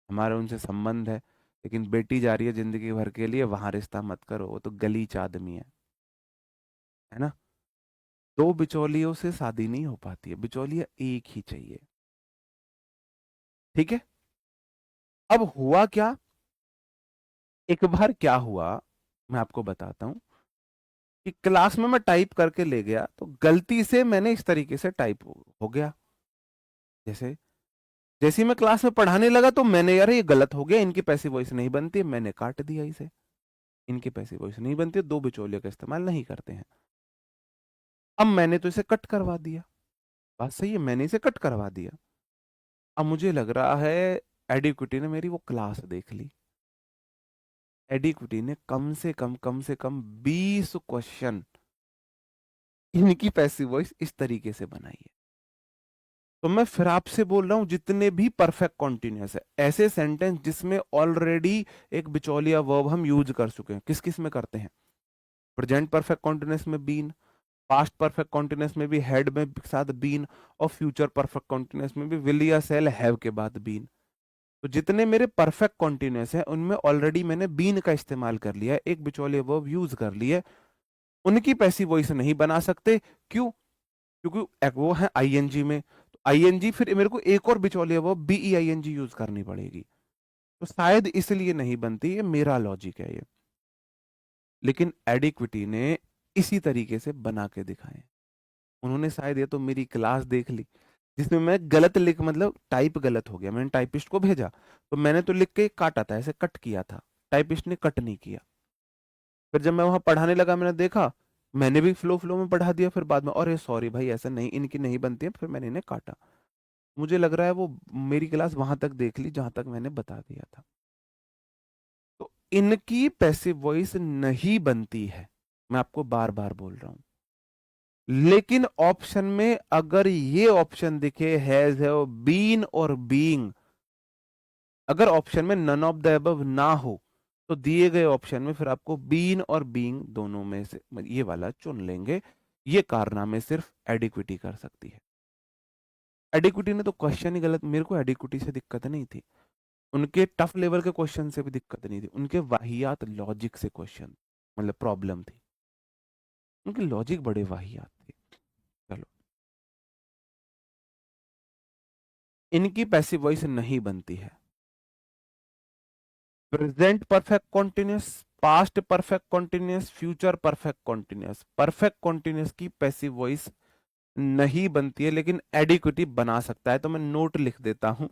हमारे उनसे संबंध है, लेकिन बेटी जा रही है जिंदगी भर के लिए, वहां रिश्ता मत करो, वो तो गलीच आदमी है ना। 2 बिचौलियों से शादी नहीं हो पाती है, बिचौलिया एक ही चाहिए, ठीक है। अब हुआ क्या, एक बार क्या हुआ, मैं आपको बताता हूं कि क्लास में मैं टाइप करके ले गया, तो गलती से मैंने इस तरीके से टाइप हो गया। जैसे जैसे ही मैं क्लास में पढ़ाने लगा तो मैंने, यार ये गलत हो गया, इनकी पैसिव वॉइस नहीं बनती, मैंने काट दिया इसे। इनकी पैसिव वॉइस नहीं बनती, 2 बिचौलियों का इस्तेमाल नहीं करते हैं। अब मैंने तो इसे कट करवा दिया। बात सही है, मैंने इसे कट करवा दिया। अब मुझे लग रहा है एडिक्विटी ने मेरी वो क्लास देख ली। एडिक्विटी ने कम से कम 20 क्वेश्चन इनकी पैसिव वॉइस इस तरीके से बनाई है। तो मैं फिर आपसे बोल रहा हूं, जितने भी परफेक्ट कॉन्टिन्यूअस है, ऐसे सेंटेंस जिसमें ऑलरेडी एक बिचौलिया वर्ब हम यूज कर चुके हैं, किस किस में करते हैं? प्रेजेंट परफेक्ट कॉन्टिन्यूअस में बीन, पास्ट परफेक्ट कॉन्टिन्यूअस में भी हैड में साथ बीन, और फ्यूचर परफेक्ट कॉन्टिन्यूअस में भी विल या सेल हैव के बाद बीन। तो जितने मेरे परफेक्ट कॉन्टिन्यूअस है उनमें ऑलरेडी मैंने बीन का इस्तेमाल कर लिया है, एक बिचौलिया वर्ब यूज कर लिया है। उनकी पैसिव वॉइस नहीं बना सकते। क्यों? क्योंकि वो है आईएनजी में, तो आईएनजी फिर मेरे को एक और बिचौलिया verb B I N G use करनी पड़ेगी, तो शायद इसलिए नहीं बनती। ये मेरा लॉजिक है ये। लेकिन एडिक्विटी ने इसी तरीके से बना के दिखाए। उन्होंने शायद ये तो मेरी क्लास देख ली, जिसमें मैं गलत लिख, मतलब टाइप गलत हो गया, मैंने टाइपिस्ट को भेजा, तो मैंने तो लिख के काटा था, ऐसे कट किया था, टाइपिस्ट ने कट नहीं किया। फिर जब मैं वहां पढ़ाने लगा, मैंने देखा, मैंने भी फ्लो फ्लो में पढ़ा दिया, फिर बाद में अरे सॉरी भाई ऐसा नहीं, इनकी नहीं बनती है, फिर मैंने इन्हें काटा। मुझे लग रहा है वो मेरी क्लास वहां तक देख ली जहां तक मैंने बता दिया था। तो इनकी पैसिव वॉइस नहीं बनती है, मैं आपको बार बार बोल रहा हूं। लेकिन ऑप्शन में अगर ये ऑप्शन दिखे, हैज, हैव, बीन और बीइंग, अगर ऑप्शन में नन ऑफ द अबव ना हो, तो दिए गए ऑप्शन में फिर आपको बीन और बीइंग दोनों में से ये वाला चुन लेंगे। ये कारनामे सिर्फ एडिक्विटी कर सकती है। एडिक्विटी ने तो क्वेश्चन ही गलत, मेरे को एडिक्विटी से दिक्कत नहीं थी, उनके टफ लेवल के क्वेश्चन से भी दिक्कत नहीं थी, उनके वाहियात लॉजिक से क्वेश्चन, मतलब प्रॉब्लम थी, उनके लॉजिक बड़े वाहियात थे। चलो, इनकी पैसिव वॉइस नहीं बनती है। Present perfect continuous, past perfect continuous, future perfect continuous, perfect continuous की पैसिव वॉइस नहीं बनती है, लेकिन एडिक्विटी बना सकता है। तो मैं नोट लिख देता हूं,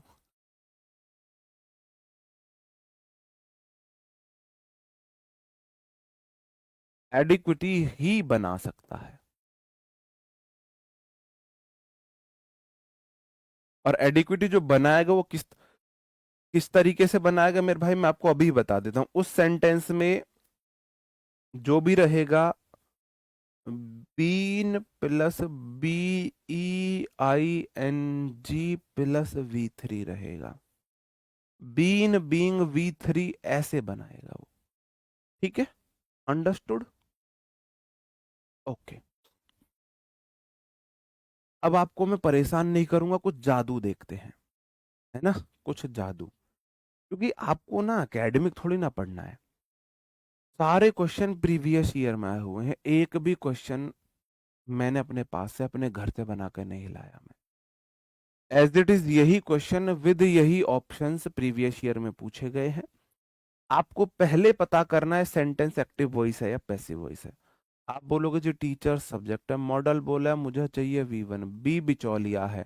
एडिक्विटी ही बना सकता है। और एडिक्विटी जो बनाएगा वो किस किस तरीके से बनाएगा मेरे भाई, मैं आपको अभी बता देता हूं। उस सेंटेंस में जो भी रहेगा, been plus B E I N G plus V3 रहेगा। बीन बीइंग V3 ऐसे बनाएगा वो। ठीक है, अंडरस्टूड? ओके। अब आपको मैं परेशान नहीं करूंगा, कुछ जादू देखते हैं, है ना? कुछ जादू, क्योंकि आपको ना एकेडमिक थोड़ी ना पढ़ना है। सारे क्वेश्चन प्रीवियस ईयर में आए हुए हैं, एक भी क्वेश्चन मैंने अपने पास से, अपने घर से बनाकर नहीं लाया। मैं एज इट इज यही क्वेश्चन विद यही ऑप्शंस प्रीवियस ईयर में पूछे गए हैं। आपको पहले पता करना है सेंटेंस एक्टिव वॉइस है या पैसिव वॉइस है। आप बोलोगे जी टीचर सब्जेक्ट है, मॉडल बोला है, मुझे चाहिए V1, बी बिचौलिया है,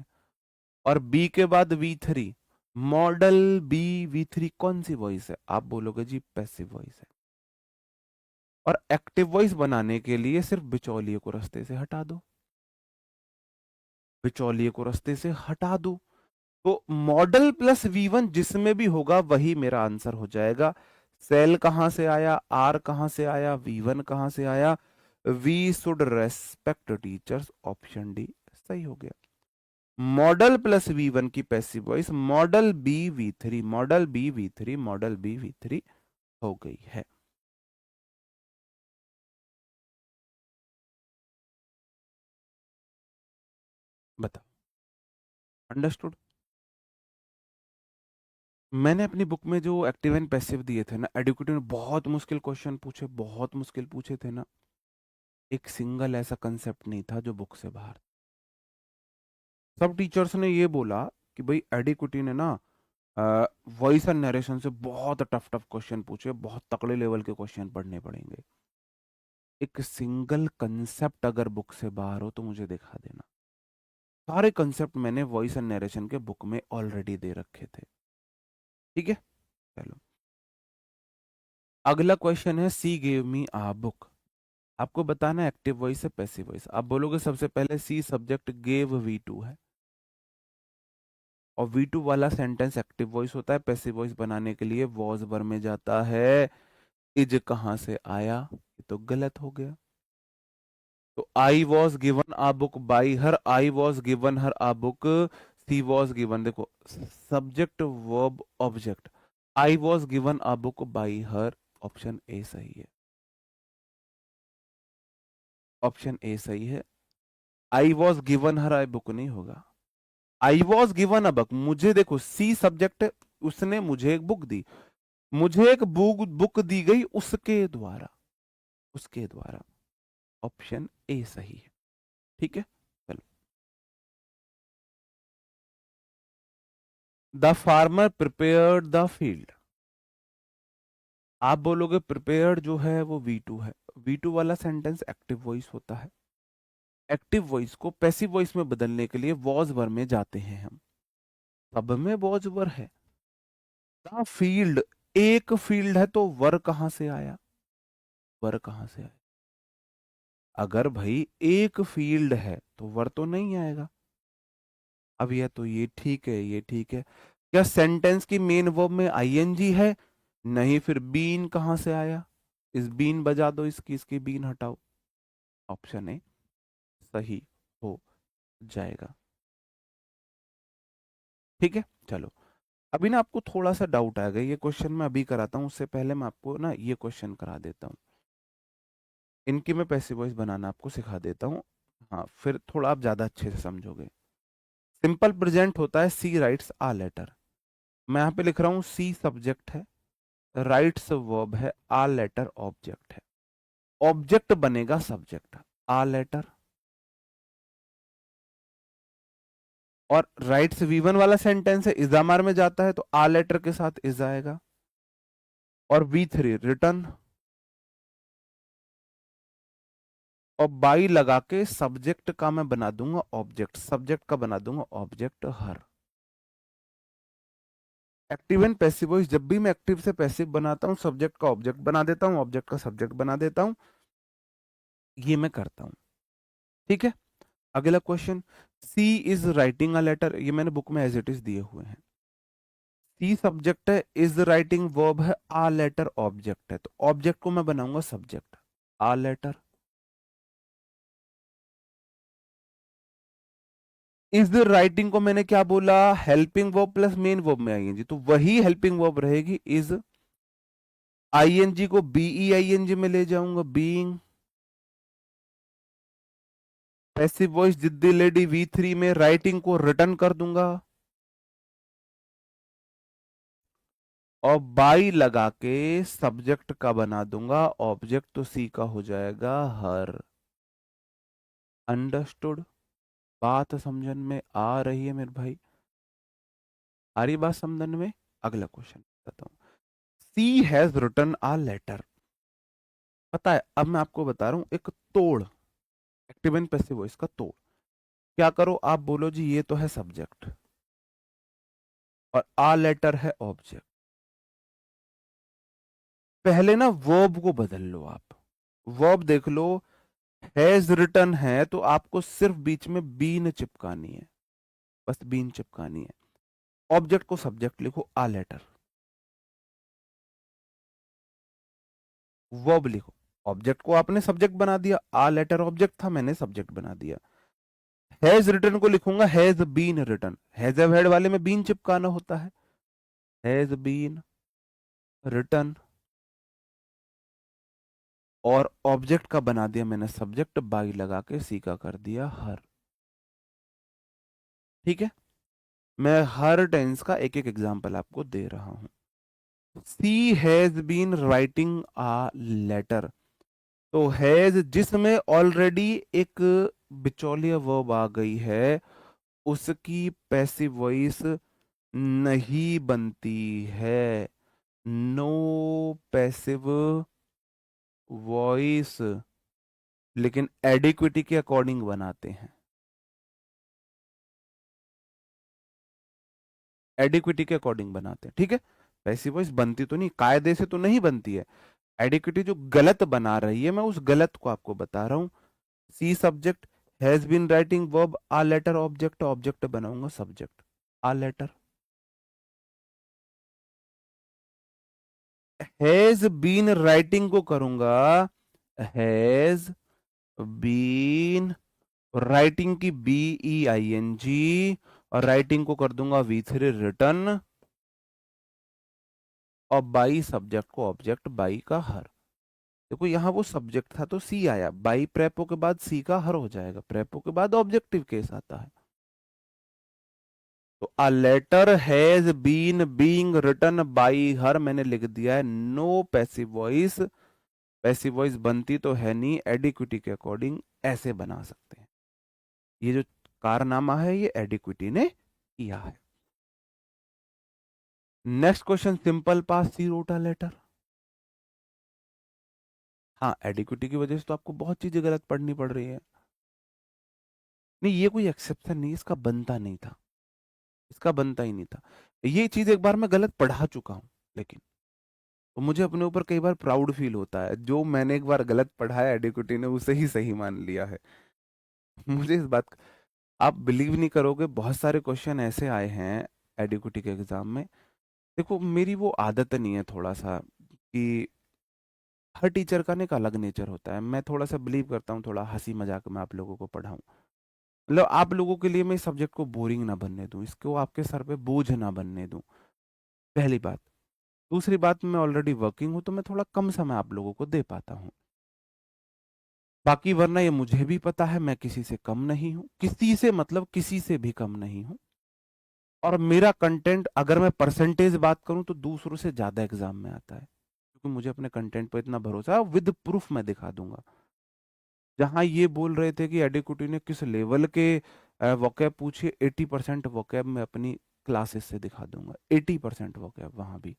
और बी के बाद V3, मॉडल बी V3 कौन सी वॉइस है? आप बोलोगे जी पैसिव वॉइस है। और एक्टिव वॉइस बनाने के लिए सिर्फ बिचौलिए को रास्ते से हटा दो, बिचौलिए को रास्ते से हटा दो, तो मॉडल प्लस V1 जिसमें भी होगा वही मेरा आंसर हो जाएगा। सेल कहां से आया, आर कहां से आया, V1 कहां से आया? We should respect teachers, option D सही हो गया। मॉडल प्लस V1 की passive voice modal B V3, modal B V3, modal B V3 हो गई है। बताओ, अंडरस्टूड? मैंने अपनी बुक में जो एक्टिव एंड पैसिव दिए थे ना, एडुकेटिव ने बहुत मुश्किल क्वेश्चन पूछे, बहुत मुश्किल पूछे थे ना, एक सिंगल ऐसा कंसेप्ट नहीं था जो बुक से बाहर। सब टीचर्स ने ये बोला कि भाई एडिक्विटी ने ना वॉइस एंड नरेशन से बहुत टफ टफ क्वेश्चन पूछे, बहुत तकड़े लेवल के क्वेश्चन पढ़ने पड़ेंगे। एक सिंगल कंसेप्ट अगर बुक से बाहर हो तो मुझे दिखा देना। सारे कंसेप्ट मैंने वॉइस एंड नरेशन के बुक में ऑलरेडी दे रखे थे। ठीक है, चलो, अगला क्वेश्चन है सी गेव मी आ बुक। आपको बताना है एक्टिव वॉइस है पैसिव वॉइस। आप बोलोगे सबसे पहले सी सब्जेक्ट गेव V2 है, और V2 वाला सेंटेंस एक्टिव वॉइस होता है। पैसिव वॉइस बनाने के लिए वॉज वर्ब में जाता है। इज कहाँ से आया, ये तो गलत हो गया। तो I was given a book by her, I was given her a book, she was given, देखो subject verb object, I was given a book by her, option A सही है, ऑप्शन ए सही है। I was given her I book नहीं होगा, I was given a book, मुझे देखो सी subject, उसने मुझे एक बुक दी, मुझे एक बुक बुक दी गई उसके द्वारा, उसके द्वारा, ऑप्शन ए सही है। ठीक है, चलो। The farmer prepared the field, आप बोलोगे प्रिपेयर्ड जो है वो V2 है, V2 वाला सेंटेंस एक्टिव वॉइस होता है। एक्टिव वॉइस को पैसिव वॉइस में बदलने के लिए वॉज वर में जाते हैं हम, सब में वॉज वर है। द फील्ड, एक फील्ड है तो वर कहां से आया, वर कहां से आया, अगर भाई एक फील्ड है तो वर तो नहीं आएगा। अब यह तो ये ठीक है, ये ठीक है। क्या सेंटेंस की मेन वर्ब में आईएनजी है, नहीं, फिर बीन कहां से आया, इस बीन बजा दो, इसकी इसकी बीन हटाओ, ऑप्शन ए सही हो जाएगा। ठीक है, चलो। अभी ना आपको थोड़ा सा डाउट आएगा, ये क्वेश्चन मैं अभी कराता हूँ, उससे पहले मैं आपको ना ये क्वेश्चन करा देता हूँ, इनकी मैं पैसिव वॉइस बनाना आपको सिखा देता हूँ। हाँ, फिर थोड़ा आप ज्यादा अच्छे से समझोगे। सिंपल प्रेजेंट होता है सी राइट्स आ लेटर, मैं यहाँ पे लिख रहा हूँ सी सब्जेक्ट है, राइट्स वर्ब है, आ लेटर ऑब्जेक्ट है, ऑब्जेक्ट बनेगा सब्जेक्ट, आ लेटर, और राइट्स V1 वाला सेंटेंस है, इजामार में जाता है तो आ लेटर के साथ इज आएगा, और V3 रिटर्न, और बाई लगा के सब्जेक्ट का मैं बना दूंगा ऑब्जेक्ट, सब्जेक्ट का बना दूंगा object her. Active and passive voice, जब भी मैं एक्टिव से पैसिव बनाता हूं, सब्जेक्ट का ऑब्जेक्ट बना देता हूं, ऑब्जेक्ट का सब्जेक्ट बना देता हूं, ये मैं करता हूं। ठीक है, अगला question, she is writing a letter, ये मैंने बुक में एज इट इज दिए हुए हैं। सी सब्जेक्ट है, इज राइटिंग वर्ब है, आ लेटर ऑब्जेक्ट है, तो ऑब्जेक्ट को मैं बनाऊंगा subject, a letter. Is writing को मैंने क्या बोला, helping verb plus main verb में आईएनजी, तो वही हेल्पिंग वर्ब रहेगी इज, आईएनजी को BEING में ले जाऊंगा, बीइंग। पैसिव वॉइस जिद्दी लेडी V3 में राइटिंग को रिटर्न कर दूंगा, और बाई लगा के सब्जेक्ट का बना दूंगा ऑब्जेक्ट, तो सी का हो जाएगा हर। अंडरस्टूड, बात समझन में आ रही है मेरे भाई, आ रही बात समझन में। अगला क्वेश्चन बताता हूँ, सी हैज रिटर्न आ लेटर, पता है, अब मैं आपको बता रहा हूं एक तोड़, एक्टिव एंड पैसिव वॉइस का तोड़। क्या करो, आप बोलो जी ये तो है सब्जेक्ट, और आ लेटर है ऑब्जेक्ट, पहले ना वर्ब को बदल लो आप, वर्ब देख लो, हैज रिटर्न है तो आपको सिर्फ बीच में बीन चिपकानी है, बस बीन चिपकानी है, ऑब्जेक्ट को सब्जेक्ट लिखो, आ लेटर, वर्ब लिखो, ऑब्जेक्ट को आपने सब्जेक्ट बना दिया, आ लेटर ऑब्जेक्ट था, मैंने सब्जेक्ट बना दिया। हैज रिटर्न को लिखूंगा has been written, has have had वाले में बीन चिपकाना होता है, हैज बीन रिटर्न, और ऑब्जेक्ट का बना दिया मैंने सब्जेक्ट, बाई लगा के सी का कर दिया हर। ठीक है, मैं हर टेंस का एक एक एग्जांपल आपको दे रहा हूं। She has been writing a letter, तो हैज जिसमें ऑलरेडी एक बिचौलिया वर्ब आ गई है, उसकी पैसिव वॉइस नहीं बनती है, नो पैसिव वॉइस, लेकिन एडिक्विटी के अकॉर्डिंग बनाते हैं, एडिक्विटी के अकॉर्डिंग बनाते हैं। ठीक है, पैसिव वॉइस बनती तो नहीं, कायदे से तो नहीं बनती है, एडिक्विटी जो गलत बना रही है, मैं उस गलत को आपको बता रहा हूं। She subject, has been writing verb, a letter object, object बनाऊंगा subject, a letter. Has been writing को करूंगा हैज बीन, राइटिंग की B E I N G, और राइटिंग को कर दूंगा वी थ्री रिटर्न, और बाई सब्जेक्ट को ऑब्जेक्ट बाई का हर। देखो यहाँ वो सब्जेक्ट था तो सी आया, बाई प्रेपो के बाद सी का हर हो जाएगा, प्रेपो के बाद ऑब्जेक्टिव केस आता है। तो a letter has been being written by her मैंने लिख दिया है, no passive voice. Passive voice बनती तो है नहीं, एडिक्विटी के अकॉर्डिंग ऐसे बना सकते हैं। ये जो कारनामा है ये एडिक्विटी ने किया है। Next question, simple past she wrote a letter. हाँ, एडिक्विटी की वजह से तो आपको बहुत चीजें गलत पढ़नी पड़ रही है। नहीं, ये कोई एक्सेप्शन नहीं, इसका बनता नहीं था, इसका बनता ही नहीं था। ये चीज एक बार मैं गलत पढ़ा चुका हूं, लेकिन तो मुझे अपने ऊपर कई बार प्राउड फील होता है, जो मैंने एक बार गलत पढ़ा है एडिक्विटी ने उसे ही सही मान लिया है। मुझे इस बात आप बिलीव नहीं करोगे, बहुत सारे क्वेश्चन ऐसे आए हैं एडिक्विटी के एग्जाम में। देखो मेरी वो आदत नहीं है थोड़ा सा कि हर टीचर का ना एक अलग नेचर होता है, मैं थोड़ा सा बिलीव करता हूँ थोड़ा हंसी मजाक में आप लोगों को पढ़ाऊं, मतलब आप लोगों के लिए मैं इस सब्जेक्ट को बोरिंग ना बनने दूं, इसको आपके सर पे बोझ ना बनने दूं, पहली बात। दूसरी बात, मैं ऑलरेडी वर्किंग हूं तो मैं थोड़ा कम समय आप लोगों को दे पाता हूं। बाकी वरना ये मुझे भी पता है मैं किसी से कम नहीं हूं, किसी से मतलब किसी से भी कम नहीं हूं। और मेरा कंटेंट अगर मैं परसेंटेज बात करूं तो दूसरों से ज्यादा एग्जाम में आता है, क्योंकि मुझे अपने कंटेंट पर इतना भरोसा है, विद प्रूफ मैं दिखा दूंगा। जहां ये बोल रहे थे कि एडिक्विटी ने किस लेवल के वोकैब पूछे, 80% वोकैब मैं अपनी क्लासेस से दिखा दूंगा, 80% वोकैब वहां भी।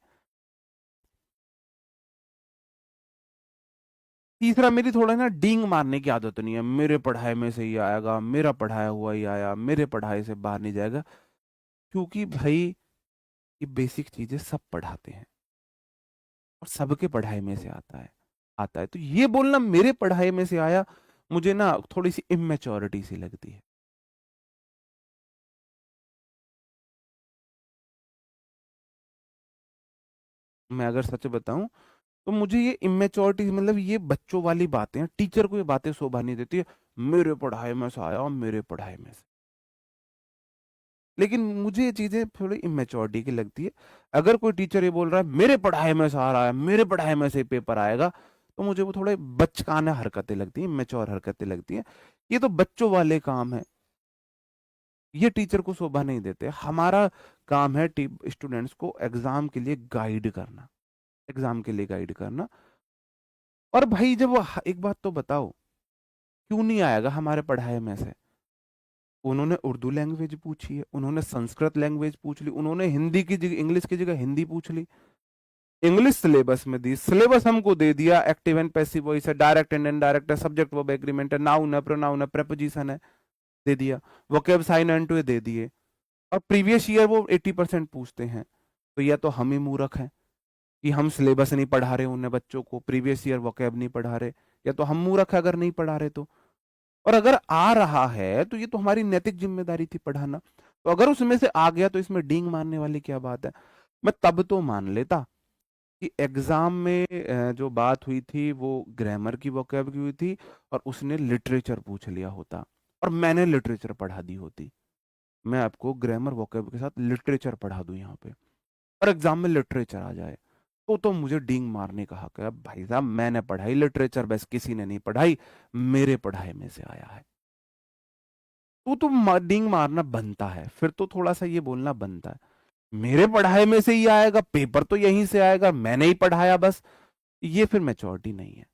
तीसरा, मेरी थोड़ा ना डींग मारने की आदत नहीं है, मेरे पढ़ाई में से ही आएगा, मेरा पढ़ाया हुआ ही आया, मेरे पढ़ाई से बाहर नहीं जाएगा। क्योंकि भाई ये बेसिक चीजें सब पढ़ाते हैं और सबके पढ़ाई में से आता है तो ये बोलना मेरे पढ़ाई में से आया, मुझे ना थोड़ी सी इमेच्योरिटी सी लगती है। मैं अगर सच बताऊं तो मुझे ये इमेच्योरिटी, मतलब ये बच्चों वाली बातें हैं, टीचर को ये बातें शोभा नहीं देती है, मेरे पढ़ाई में से आया और मेरे पढ़ाई में से। लेकिन मुझे ये चीजें थोड़ी इमेच्योरिटी की लगती है। अगर कोई टीचर ये बोल रहा है मेरे पढ़ाई में से आ रहा है, मेरे पढ़ाई में से पेपर आएगा, तो मुझे वो थोड़े बचकाना हरकतें लगती हैं, इमेच्योर हरकतें लगती हैं। ये तो बच्चों वाले काम है, ये टीचर को शोभा नहीं देते। हमारा काम है स्टूडेंट्स को एग्जाम के लिए गाइड करना, एग्जाम के लिए गाइड करना। और भाई जब एक बात तो बताओ, क्यों नहीं आएगा हमारे पढ़ाई में से? उन्होंने उर्दू लैंग्वेज पूछी है, उन्होंने संस्कृत लैंग्वेज पूछ ली, उन्होंने हिंदी की जगह इंग्लिश की जगह हिंदी पूछ ली, इंग्लिश सिलेबस में दी, सिलेबस हमको दे दिया, एक्टिव एंड पैसिव वॉइस है, डायरेक्ट एंड इनडायरेक्ट है, सब्जेक्ट वर्ब एग्रीमेंट है, नाउन है, प्रोनाउन है, प्रेपोजिशन है, दे दिया, वोकैब साइन एंड टू दे दिए। और प्रीवियस ईयर वो 80% पूछते हैं। तो या तो हम ही मूर्ख हैं कि हम सिलेबस नहीं पढ़ा रहे उन्हें बच्चों को, प्रीवियस ईयर वोकैब नहीं पढ़ा रहे, या तो हम मूर्ख है अगर नहीं पढ़ा रहे तो। और अगर आ रहा है तो ये तो हमारी नैतिक जिम्मेदारी थी पढ़ाना। तो अगर उसमें से आ गया तो इसमें डींग मारने वाली क्या बात है? मैं तब तो मान लेता कि एग्जाम में जो बात हुई थी वो ग्रामर की वोकैब की हुई थी, और उसने लिटरेचर पूछ लिया होता और मैंने लिटरेचर पढ़ा दी होती। मैं आपको ग्रामर वोकैब के साथ लिटरेचर पढ़ा दूं यहाँ पे, और एग्जाम में लिटरेचर आ जाए, तो मुझे डींग मारने का हक है। अब भाई साहब मैंने पढ़ाई लिटरेचर, बस किसी ने नहीं पढ़ाई, मेरे पढ़ाई में से आया है, तो डींग मारना बनता है, फिर तो थोड़ा सा ये बोलना बनता है, मेरे पढ़ाई में से ही आएगा, पेपर तो यहीं से आएगा, मैंने ही पढ़ाया बस। ये फिर मैच्योरिटी नहीं है।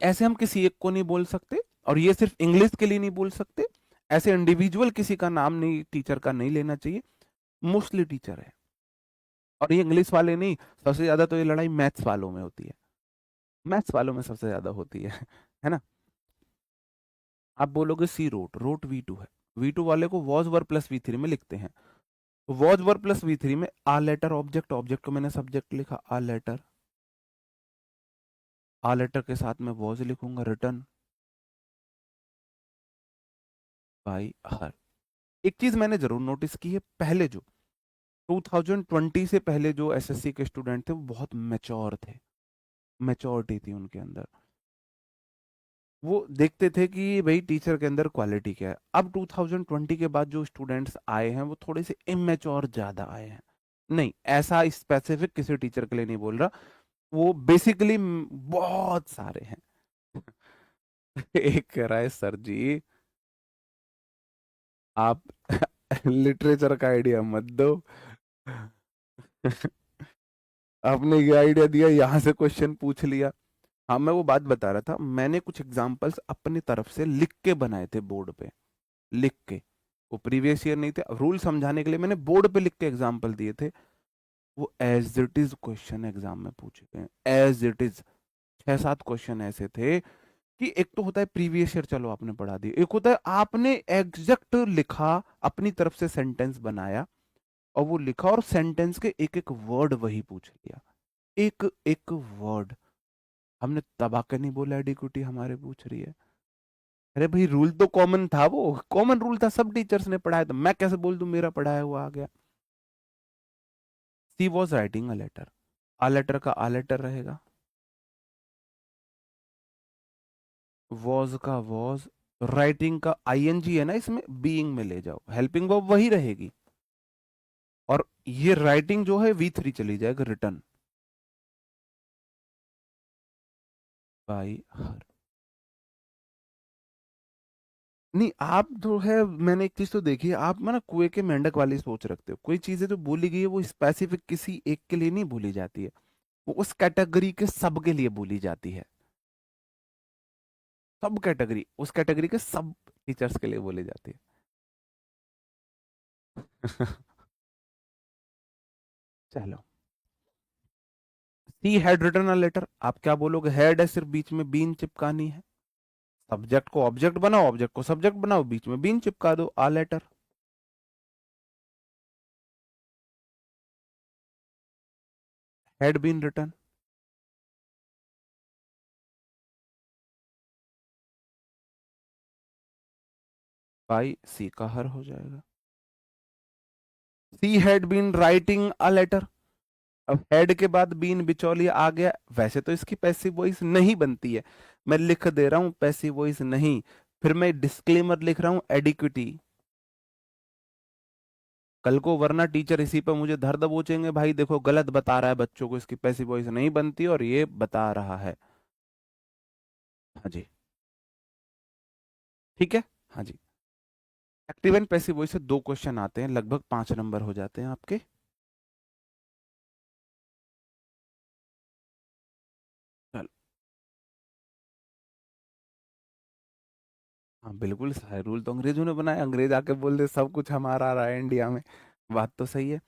ऐसे हम किसी एक को नहीं बोल सकते, और ये सिर्फ इंग्लिश के लिए नहीं बोल सकते, ऐसे इंडिविजुअल किसी का नाम नहीं, टीचर का नहीं लेना चाहिए, मोस्टली टीचर है। और ये इंग्लिश वाले नहीं, सबसे ज्यादा तो ये लड़ाई मैथ्स वालों में होती है, मैथ्स वालों में सबसे ज्यादा होती है है ना? आप बोलोगे सी रोट, रोट वी टू है, वी टू वाले को was were plus V three में लिखते हैं, वॉज वर्ब प्लस V3 में आ लेटर ऑब्जेक्ट, ऑब्जेक्ट को मैंने सब्जेक्ट लिखा आ लेटर, आ लेटर के साथ में वॉज लिखूंगा रिटर्न बाई हर। एक चीज मैंने जरूर नोटिस की है, पहले जो 2020 से पहले जो एसएससी के स्टूडेंट थे वो बहुत मैच्योर थे, मैच्योरिटी थी उनके अंदर, वो देखते थे कि भाई टीचर के अंदर क्वालिटी क्या है। अब 2020 के बाद जो स्टूडेंट्स आए हैं वो थोड़े से इमेच्योर ज्यादा आए हैं। नहीं, ऐसा स्पेसिफिक किसी टीचर के लिए नहीं बोल रहा, वो बेसिकली बहुत सारे हैं। एक कह रहा है सर जी आप लिटरेचर का आइडिया मत दो। आपने ये आइडिया दिया, यहाँ से क्वेश्चन पूछ लिया। हाँ, मैं वो बात बता रहा था, मैंने कुछ एग्जांपल्स अपनी तरफ से लिख के बनाए थे बोर्ड पे, लिख के। वो प्रीवियस ईयर नहीं थे, रूल समझाने के लिए मैंने बोर्ड पे लिख के एग्जांपल दिए थे। वो as it is question exam में पूछे गए, एज इट इज। 6-7 क्वेश्चन ऐसे थे कि एक तो होता है प्रीवियस ईयर, चलो आपने पढ़ा दिया, एक होता है आपने एग्जैक्ट लिखा, अपनी तरफ से सेंटेंस बनाया, और वो लिखा और सेंटेंस के एक एक वर्ड वही पूछ लिया, एक एक वर्ड। हमने तबाह के नहीं बोला एडिक्विटी हमारे पूछ रही है। अरे भाई रूल तो कॉमन था, वो कॉमन रूल था, सब टीचर्स ने पढ़ाया, तो मैं कैसे बोल दूं मेरा पढ़ाया हुआ आ गया। She was writing a letter, a letter का आ लेटर रहेगा, वॉज का वॉज, राइटिंग का आईएनजी है ना इसमें, बीइंग में ले जाओ, हेल्पिंग वर्ब वही रहेगी, और ये राइटिंग जो है V3 चली जाएगा रिटर्न बाई हर। नहीं, आप जो है, मैंने एक चीज तो देखी है, आप ना कुएं के मेंढक वाली सोच रखते हो, कोई चीजें जो बोली गई है वो स्पेसिफिक किसी एक के लिए नहीं बोली जाती है, वो उस कैटेगरी के सब के लिए बोली जाती है, सब कैटेगरी, उस कैटेगरी के सब टीचर्स के लिए बोली जाती है। चलो, she had written a letter, आप क्या बोलोगे, हैड है सिर्फ, बीच में बीन चिपकानी है, सब्जेक्ट को ऑब्जेक्ट बनाओ, ऑब्जेक्ट को सब्जेक्ट बनाओ, बीच में बीन चिपका दो, a letter. Had been written by she का हर हो जाएगा। She had been writing a letter, अब हेड के बाद बीन बिचौलिया आ गया, वैसे तो इसकी पैसिव वॉइस नहीं बनती है, मैं लिख दे रहा हूं पैसिव वॉइस नहीं, फिर मैं डिस्क्लेमर लिख रहा हूं एडिक्विटी, कल को वरना टीचर इसी पर मुझे धर दबोचेंगे, भाई देखो गलत बता रहा है बच्चों को, इसकी पैसिव वॉइस नहीं बनती और ये बता रहा है। हाँ जी, ठीक है। हाँ जी, एक्टिव एंड पैसिव वॉइस से 2 क्वेश्चन आते हैं, लगभग 5 नंबर हो जाते हैं आपके। चलो, हाँ बिल्कुल, सारे रूल तो अंग्रेजों ने बनाए, अंग्रेज आके बोल दे सब कुछ हमारा आ रहा है इंडिया में, बात तो सही है।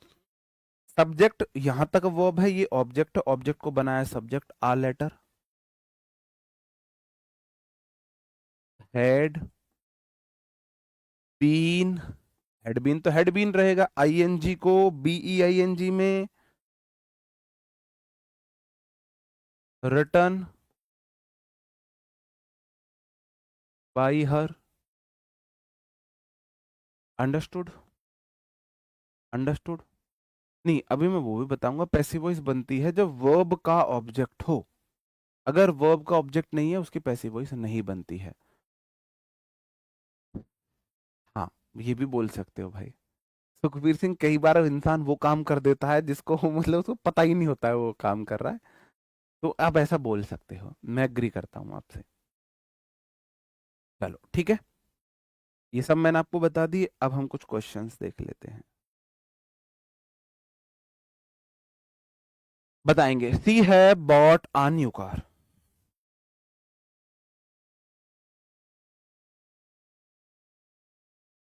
सब्जेक्ट यहां तक वर्ब है, ये ऑब्जेक्ट, ऑब्जेक्ट को बनाया subject a letter, had been, had been तो हैड बीन रहेगा, आईएनजी को बीई आईएनजी में written by her, understood, understood. नहीं, अभी मैं वो भी बताऊंगा, पैसिव वॉइस बनती है जब वर्ब का ऑब्जेक्ट हो, अगर वर्ब का ऑब्जेक्ट नहीं है उसकी पैसिव वॉइस नहीं बनती है। हाँ, ये भी बोल सकते हो भाई, सुखबीर सिंह कई बार इंसान वो काम कर देता है जिसको मतलब उसको पता ही नहीं होता है वो काम कर रहा है, तो आप ऐसा बोल सकते हो, मैं एग्री करता हूँ आपसे। चलो ठीक है, ये सब मैंने आपको बता दी, अब हम कुछ क्वेश्चंस देख लेते हैं। बताएंगे, सी है बॉट अ न्यू कार,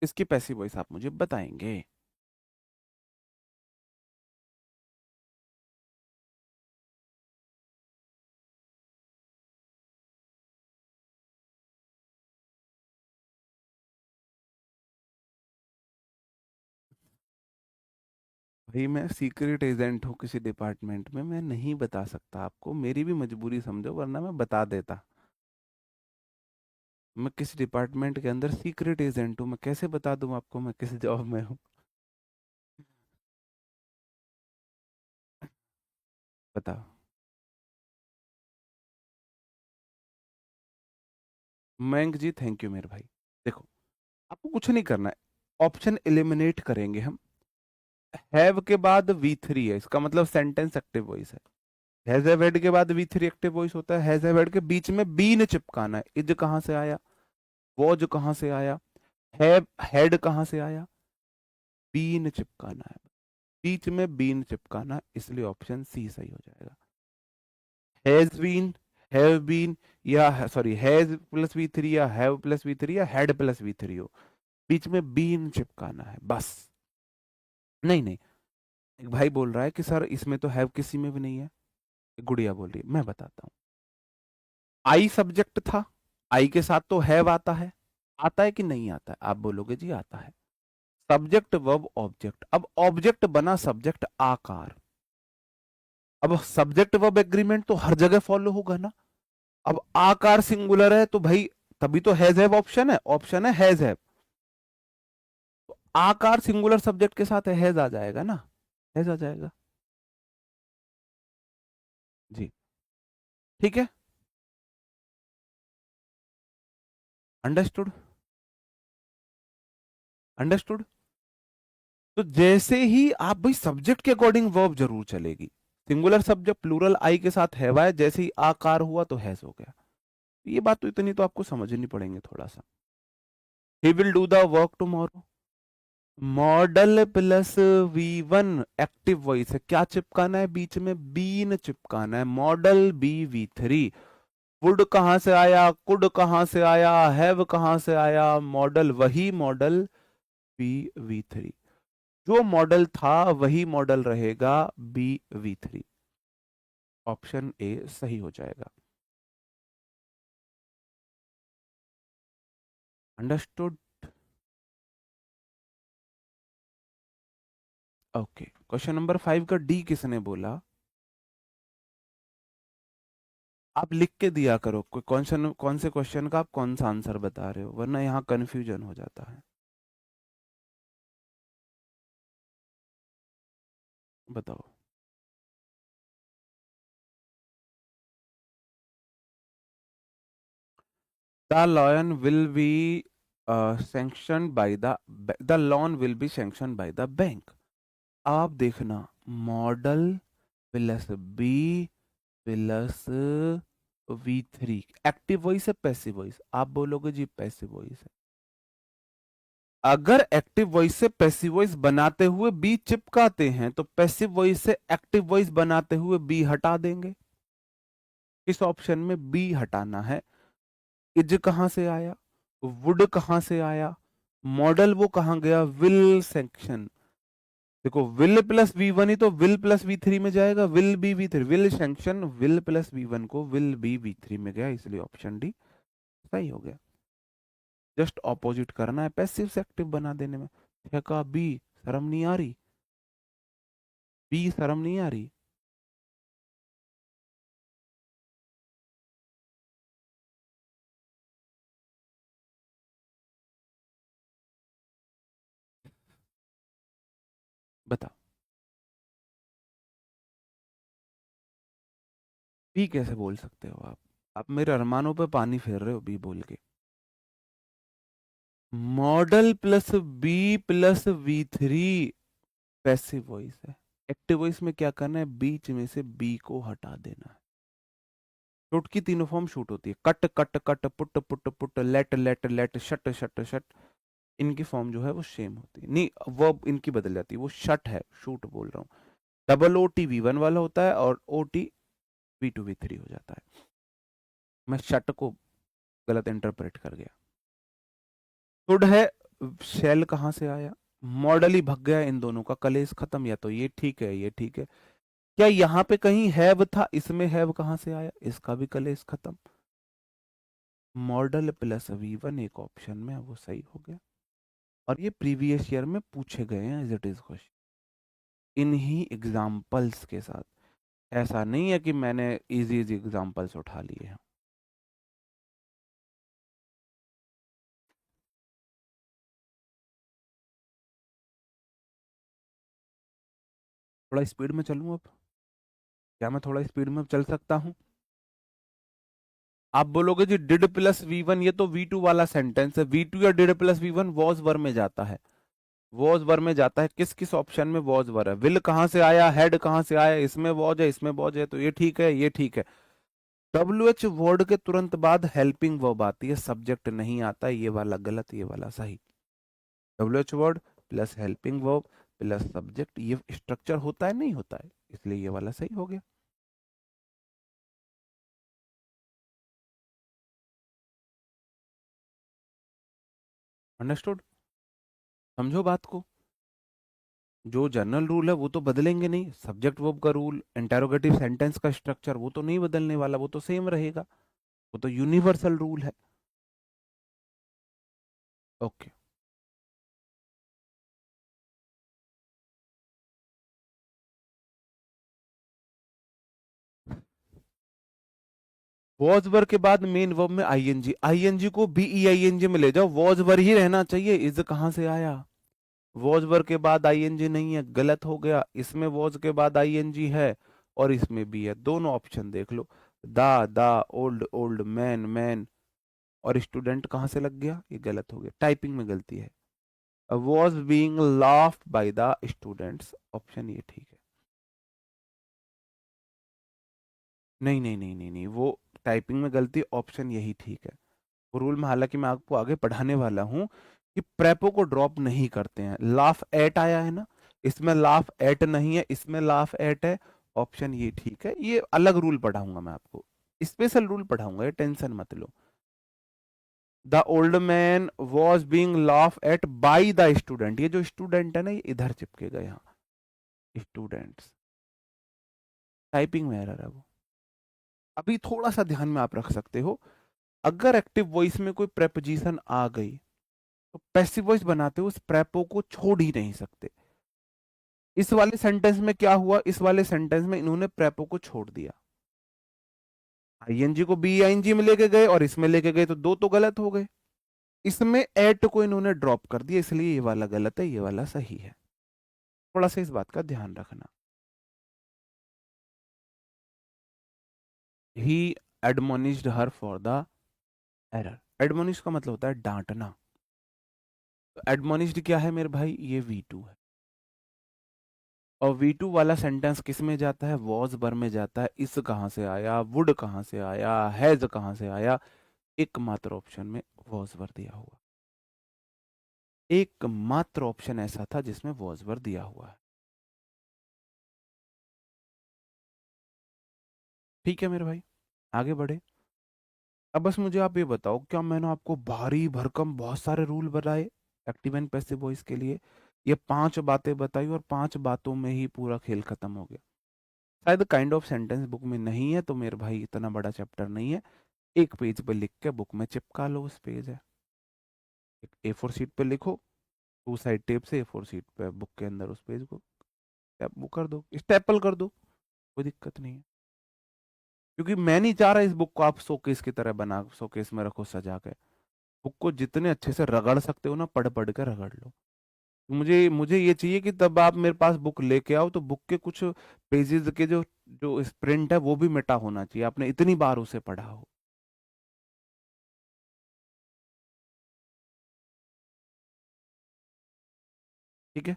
इसकी पैसिव वॉइस आप मुझे बताएंगे। भाई मैं सीक्रेट एजेंट हूँ किसी डिपार्टमेंट में, मैं नहीं बता सकता आपको, मेरी भी मजबूरी समझो, वरना मैं बता देता। मैं किस डिपार्टमेंट के अंदर सीक्रेट एजेंट हूँ, मैं कैसे बता दूँ आपको मैं किस जॉब में हूँ। बताओ। मयंक जी थैंक यू मेरे भाई। देखो, आपको कुछ नहीं करना है, ऑप्शन एलिमिनेट करेंगे हम। हैव के बाद वी थ्री है, इसका मतलब सेंटेंस एक्टिव वॉइस है। हैज हैव हैड के बाद वी थ्री एक्टिव वॉइस होता है, हैज हैव हैड के बीच में बीन चिपकाना है। इज कहाँ से आया, वॉज कहाँ से आया, हैव हैड कहाँ से आया, बीन चिपकाना है, बीच में बीन चिपकाना है, इसलिए ऑप्शन सी सही हो जाएगा। हैज बीन, हैव बीन, या sorry has plus V three या हैव प्लस वी थ्री या हैड प्लस वी थ्री हो, बीच में बीन चिपकाना है बस। नहीं नहीं, एक भाई बोल रहा है कि सर इसमें तो हैव किसी में भी नहीं है। गुड़िया बोल रही है, मैं बताता हूँ। आई सब्जेक्ट था, आई के साथ तो हैव आता है, आता है कि नहीं आता है, आप बोलोगे जी आता है। सब्जेक्ट वर्ब ऑब्जेक्ट, अब ऑब्जेक्ट बना सब्जेक्ट आकार। अब सब्जेक्ट वर्ब एग्रीमेंट तो हर जगह फॉलो होगा ना। अब आकार सिंगुलर है तो भाई तभी तो हैज हैव ऑप्शन है, ऑप्शन है हैज हैव। आकार सिंगुलर सब्जेक्ट के साथ हैज आ जाएगा ना, हैज आ जाएगा। जी, ठीक है, अंडरस्टूड, अंडरस्टूड। तो जैसे ही आप भाई सब्जेक्ट के अकॉर्डिंग वर्ब जरूर चलेगी। सिंगुलर सब्जेक्ट प्लूरल आई के साथ हैव आए, जैसे ही आकार हुआ तो हैज हो गया। ये बात तो इतनी तो आपको समझनी पड़ेंगे थोड़ा सा। He will do the work tomorrow, modal plus V one active voice है, क्या चिपकाना है बीच में, बीन चिपकाना है, modal B V three. Would कहां से आया, कुड कहां से आया, हैव कहां से आया, मॉडल वही मॉडल बी वी थ्री। जो मॉडल था वही मॉडल रहेगा B V three. Option A सही हो जाएगा। अंडरस्टूड। ओके, क्वेश्चन नंबर 5 का डी किसने बोला। आप लिख के दिया करो कोई कौन से क्वेश्चन का आप कौन सा आंसर बता रहे हो, वरना यहाँ कंफ्यूजन हो जाता है। बताओ। The loan will be sanction by the loan will be sanction by the bank. आप देखना, modal plus B plus V three, active voice है पैसिव वॉइस, आप बोलोगे जी पैसिव वॉइस है। अगर एक्टिव वॉइस से पैसिव वॉइस बनाते हुए बी चिपकाते हैं तो पैसिव वॉइस से एक्टिव वॉइस बनाते हुए बी हटा देंगे। इस ऑप्शन में बी हटाना है। इज कहां से आया, वुड कहां से आया, मॉडल वो कहां गया, विल सेक्शन। देखो विल प्लस वी वन ही तो विल प्लस वी थ्री में जाएगा, will be V three, will sanction will plus V one को विल बी वी थ्री में गया, इसलिए ऑप्शन डी सही हो गया। जस्ट ऑपोजिट करना है पैसिव से एक्टिव बना देने में। का बी, शर्म नहीं आ रही, बी शर्म नहीं आ रही। बताओ, बी कैसे बोल सकते हो आप मेरे अरमानों पे पानी फेर रहे हो बी बोल के। Modal plus B plus V three passive voice है। एक्टिव वॉइस में क्या करना है, बीच में से बी को हटा देना है। शूट की तीनों फॉर्म शूट होती है, cut cut cut, put put put, let let let, shut shut shut. इनकी फॉर्म जो है वो सेम होती है, नहीं वो इनकी बदल जाती है, वो शट है, शूट बोल रहा हूँ। Double O T V one वाला होता है और O T V two V three हो जाता है। मैं शट को गलत इंटरप्रेट कर गया। शुड है, शेल कहां से आया, मॉडल ही भग गया इन दोनों का, कलेश खत्म, या तो ये ठीक है ये ठीक है। क्या यहाँ पे कहीं हैव था, इसमें हैव कहां से आया, इसका भी कलेश खत्म। मॉडल प्लस वी वन एक ऑप्शन में है, वो सही हो गया। और ये प्रीवियस ईयर में पूछे गए हैं एज इट इज क्वेश्चन। इन्हीं एग्जाम्पल्स के साथ। ऐसा नहीं है कि मैंने इजी इजी एग्जाम्पल्स उठा लिए हैं। थोड़ा स्पीड में चलूं अब? क्या मैं थोड़ा स्पीड में चल सकता हूं? आप बोलोगे जी डिड प्लस वी वन, ये तो वी टू वाला सेंटेंस है। वी टू या did plus V one was were में जाता है। वॉज वर में जाता है, किस किस ऑप्शन में वॉज वर है? विल कहां से आया, हैड कहां से आया, इसमें वॉज है, इसमें वॉज है, तो ये ठीक है, ये ठीक है। डब्ल्यू एच वर्ड के तुरंत बाद हेल्पिंग वर्ब आती है, सब्जेक्ट नहीं आता है, ये वाला गलत, ये वाला सही। W H word plus helping verb plus subject, ये स्ट्रक्चर होता है नहीं होता है, इसलिए ये वाला सही हो गया। अंडरस्टूड? समझो बात को। जो जनरल रूल है वो तो बदलेंगे नहीं, सब्जेक्ट वर्ब का रूल, इंटेरोगेटिव सेंटेंस का स्ट्रक्चर वो तो नहीं बदलने वाला, वो तो सेम रहेगा, वो तो यूनिवर्सल रूल है। ओके। वॉज वर के बाद मेन वर्ब में आईएनजी, आईएनजी को बीईआईएनजी में ले जाओ, वॉज वर ही रहना चाहिए, इज कहां से आया? वॉज वर के बाद आईएनजी नहीं है, गलत हो गया। इसमें वॉज के बाद आईएनजी है और इसमें भी है, दोनों ऑप्शन देख लो। दा ओल्ड ओल्ड, मैन मैन, और स्टूडेंट कहां से लग गया? ये गलत हो गया, टाइपिंग में गलती है। Was being laughed by the students, option ये ठीक है। नहीं नहीं नहीं नहीं नहीं, वो टाइपिंग में गलती, ऑप्शन यही ठीक है। वो रूल में हालांकि मैं आपको आगे पढ़ाने वाला हूं कि प्रेपो को ड्रॉप नहीं करते हैं। लाफ एट आया है ना, इसमें लाफ एट नहीं है, इसमें लाफ एट है, ऑप्शन ये ठीक है। ये अलग रूल पढ़ाऊंगा मैं आपको, स्पेशल रूल पढ़ाऊंगा, ये टेंशन मत लो। The old man was being laugh at by the student, ये जो स्टूडेंट है ना, ये इधर चिपकेगा यहाँ, स्टूडेंट्स। टाइपिंग में एरर है वो। अभी थोड़ा सा ध्यान में आप रख सकते हो, अगर एक्टिव वॉइस में कोई प्रेपोजिशन आ गई तो पैसिव वॉइस बनाते हुए उस प्रेपो को छोड़ ही नहीं सकते। इस वाले सेंटेंस में क्या हुआ, इस वाले सेंटेंस में इन्होंने प्रेपो को छोड़ दिया, आईएनजी को बी आईएनजी में लेके गए और इसमें लेके गए, तो दो तो गलत हो गए। इसमें एट को इन्होंने ड्रॉप कर दिया, इसलिए ये वाला गलत है, ये वाला सही है। थोड़ा सा इस बात का ध्यान रखना। He admonished her for the error, admonish का मतलब होता है डांटना, तो एडमोनिश्ड क्या है मेरे भाई, ये वी टू है। और वी टू वाला सेंटेंस किस में जाता है? वॉज वर में जाता है। इस कहां से आया, वुड कहां से आया, हैज कहां से आया? एकमात्र ऑप्शन में वॉज वर दिया हुआ, एकमात्र ऑप्शन ऐसा था जिसमें वॉज वर दिया हुआ है। ठीक है मेरे भाई, आगे बढ़े। अब बस मुझे आप ये बताओ, क्या मैंने आपको भारी भरकम बहुत सारे रूल बताए एक्टिव एंड पैसिव वॉइस के लिए? ये 5 बातें बताई और 5 बातों में ही पूरा खेल खत्म हो गया? शायद काइंड ऑफ सेंटेंस बुक में नहीं है, तो मेरे भाई इतना बड़ा चैप्टर नहीं है, एक पेज पे लिख के बुक में चिपका लो, उस पेज है, एक ए फोर शीट पे लिखो, 2 साइड टेप से ए फोर शीट पे बुक के अंदर उस पेज को वो कर दो, स्टेपल कर दो, कोई दिक्कत नहीं है। क्योंकि मैं नहीं चाह रहा इस बुक को आप शोकेस की तरह बना शोकेस में रखो सजा के। बुक को जितने अच्छे से रगड़ सकते हो ना, पढ़ पढ़ के रगड़ लो। मुझे मुझे ये चाहिए कि तब आप मेरे पास बुक लेके आओ तो बुक के कुछ पेजेस के जो जो प्रिंट है वो भी मिटा होना चाहिए, आपने इतनी बार उसे पढ़ा हो। ठीक है?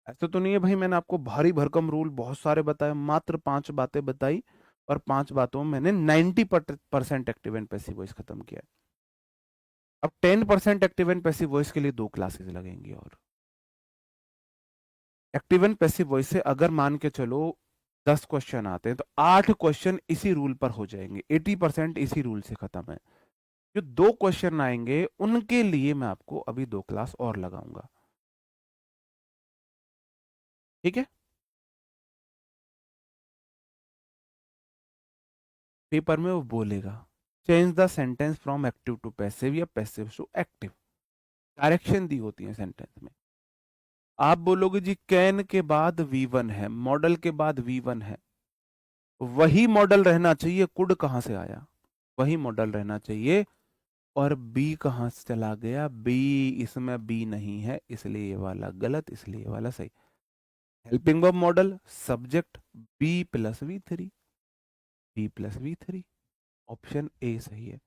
ऐसा तो नहीं है भाई मैंने आपको भारी भरकम रूल बहुत सारे बताए, मात्र 5 बातें बताई, और 5 बातों में मैंने 90% एक्टिव एंड पैसिव वॉइस खत्म किया है। अब 10% एक्टिव एंड पैसिव वॉइस के लिए 2 क्लासेस लगेंगी। और एक्टिव एंड पैसिव वॉइस से अगर मान के चलो 10 क्वेश्चन आते हैं तो 8 क्वेश्चन इसी रूल पर हो जाएंगे, 80% इसी रूल से खत्म है। जो 2 क्वेश्चन आएंगे उनके लिए मैं आपको अभी 2 क्लास और लगाऊंगा। ठीक है? पेपर में वो बोलेगा change the sentence from active to passive या पैसिव टू एक्टिव, डायरेक्शन दी होती है सेंटेंस में। आप बोलोगे जी कैन के बाद V1 है, मॉडल के बाद V1 है, वही मॉडल रहना चाहिए, कुड कहां से आया, वही मॉडल रहना चाहिए। और बी कहां से चला गया, बी, इसमें बी नहीं है, इसलिए ये वाला गलत, इसलिए ये वाला सही। Helping verb model subject B+V3, B+V3, option A सही है।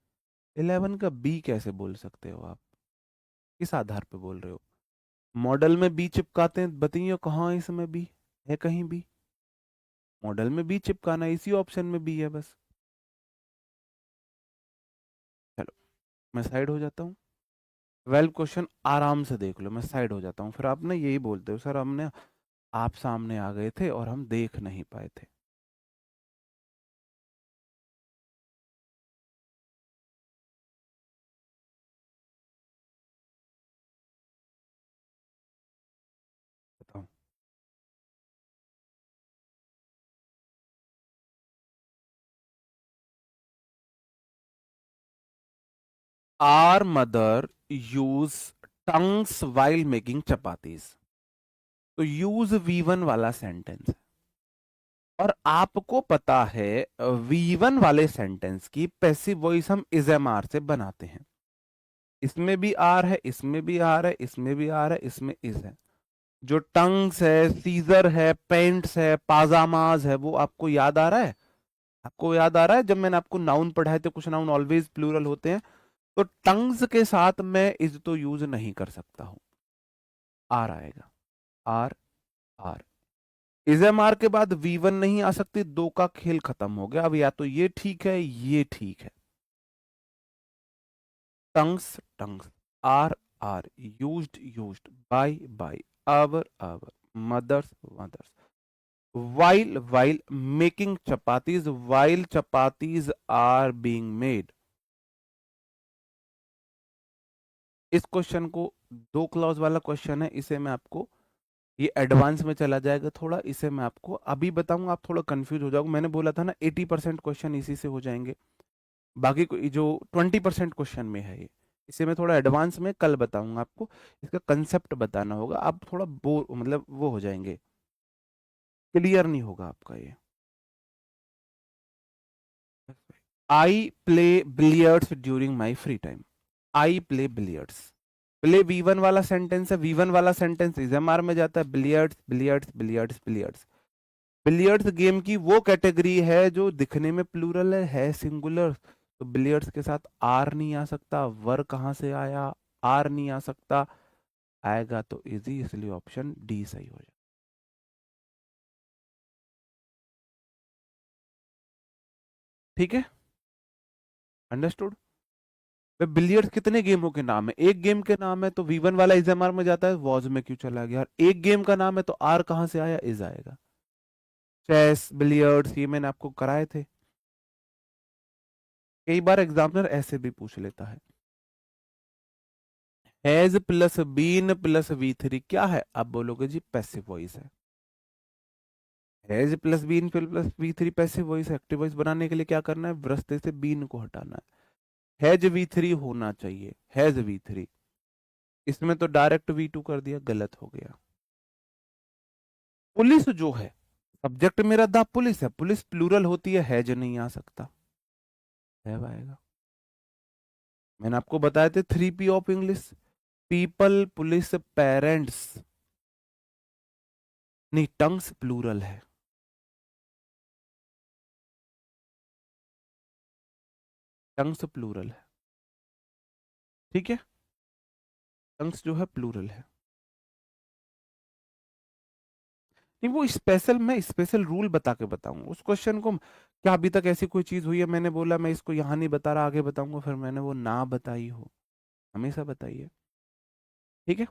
11 का बी कैसे बोल सकते हो आप, किस आधार पे बोल रहे हो? मॉडल में बी चिपकाते हैं, बताइए कहाँ है इसमें बी, है कहीं बी? मॉडल में बी चिपकाना, इसी ऑप्शन में बी है बस। चलो मैं साइड हो जाता हूँ। 12 क्वेश्चन आराम से देख लो, मैं साइड हो जाता हूँ, फिर आप ना यही बोलते हो सर हमने, आप सामने आ गए थे और हम देख नहीं पाए थे। बताओ। Are mother use tongs while making chapatis, तो यूज V1 वाला सेंटेंस है, और आपको पता है V1 वाले सेंटेंस की पैसिव वॉइस हम इज एम आर से बनाते हैं। इसमें भी आर है, इसमें भी आर है, इसमें भी आर है, इसमें इज है। जो टंग्स है, सीजर है, पेंट्स है, पाजामाज है, वो आपको याद आ रहा है? आपको याद आ रहा है जब मैंने आपको नाउन पढ़ाए थे, कुछ नाउन ऑलवेज प्लूरल होते हैं, तो टंग्स के साथ मैं इज तो यूज नहीं कर सकता हूं, आर आएगा, are, are. Is am are के बाद V1 नहीं आ सकती, दो का खेल खत्म हो गया। अब या तो ये ठीक है, ये ठीक है। Tongs, tongs, are, are, used, used, by, our, our, mothers, mothers, while making chapatis, while chapatis are being made। इस क्वेश्चन को, दो क्लॉज वाला क्वेश्चन है, इसे मैं आपको, ये एडवांस में चला जाएगा थोड़ा, इसे मैं आपको अभी बताऊंगा, आप थोड़ा कंफ्यूज हो जाओगे। मैंने बोला था ना 80% क्वेश्चन इसी से हो जाएंगे, बाकी जो 20% क्वेश्चन में है ये, इसे मैं थोड़ा एडवांस में कल बताऊंगा आपको। इसका कंसेप्ट बताना होगा, आप थोड़ा बोर, मतलब वो हो जाएंगे, क्लियर नहीं होगा आपका ये। I play billiards during my free time, I play billiards. Play V1 वाला सेंटेंस है, V1 वाला सेंटेंस इज एम आर में जाता है, billiards, billiards, billiards, billiards. Billiards game की वो कैटेगरी है जो दिखने में प्लूरल है सिंगुलर, तो बिलियर्ड्स के साथ आर नहीं आ सकता, वर कहां से आया, आर नहीं आ सकता, आएगा तो इजी, इसलिए ऑप्शन डी सही हो जाए। ठीक है, अंडरस्टूड। बिलियर्ड्स कितने गेमों के नाम है? एक गेम के नाम है, तो V1 वाला इज एम आर में जाता है, वॉज में क्यों चला गया? और एक गेम का नाम है तो आर कहां से आया, इज आएगा। चेस, बिलियर्ड्स, ये मैंने आपको कराए थे। कई बार एग्जामिनर ऐसे भी पूछ लेता है। Has plus been plus V3 क्या है? आप बोलोगे जी पैसिव वॉइस है। Has plus been plus V3 passive voice. Active voice बनाने के लिए क्या करना है, वृस्ते से बीन को हटाना है। हैज V3 होना चाहिए, हैज V3, इसमें तो डायरेक्ट V2 कर दिया, गलत हो गया। पुलिस जो है, सब्जेक्ट मेरा द पुलिस है, पुलिस प्लूरल होती है, हैज नहीं आ सकता, है आएगा। मैंने आपको बताया थे 3P of English, people, police, parents, नहीं टंग्स प्लूरल है, टंग्स प्लूरल है, ठीक है, टंग्स जो है प्लूरल है। नहीं वो स्पेशल, मैं स्पेशल रूल बता के बताऊंगा उस क्वेश्चन को, क्या अभी तक ऐसी कोई चीज हुई है मैंने बोला मैं इसको यहाँ नहीं बता रहा, आगे बताऊंगा, फिर मैंने वो ना बताई हो, हमेशा बताइए, ठीक है,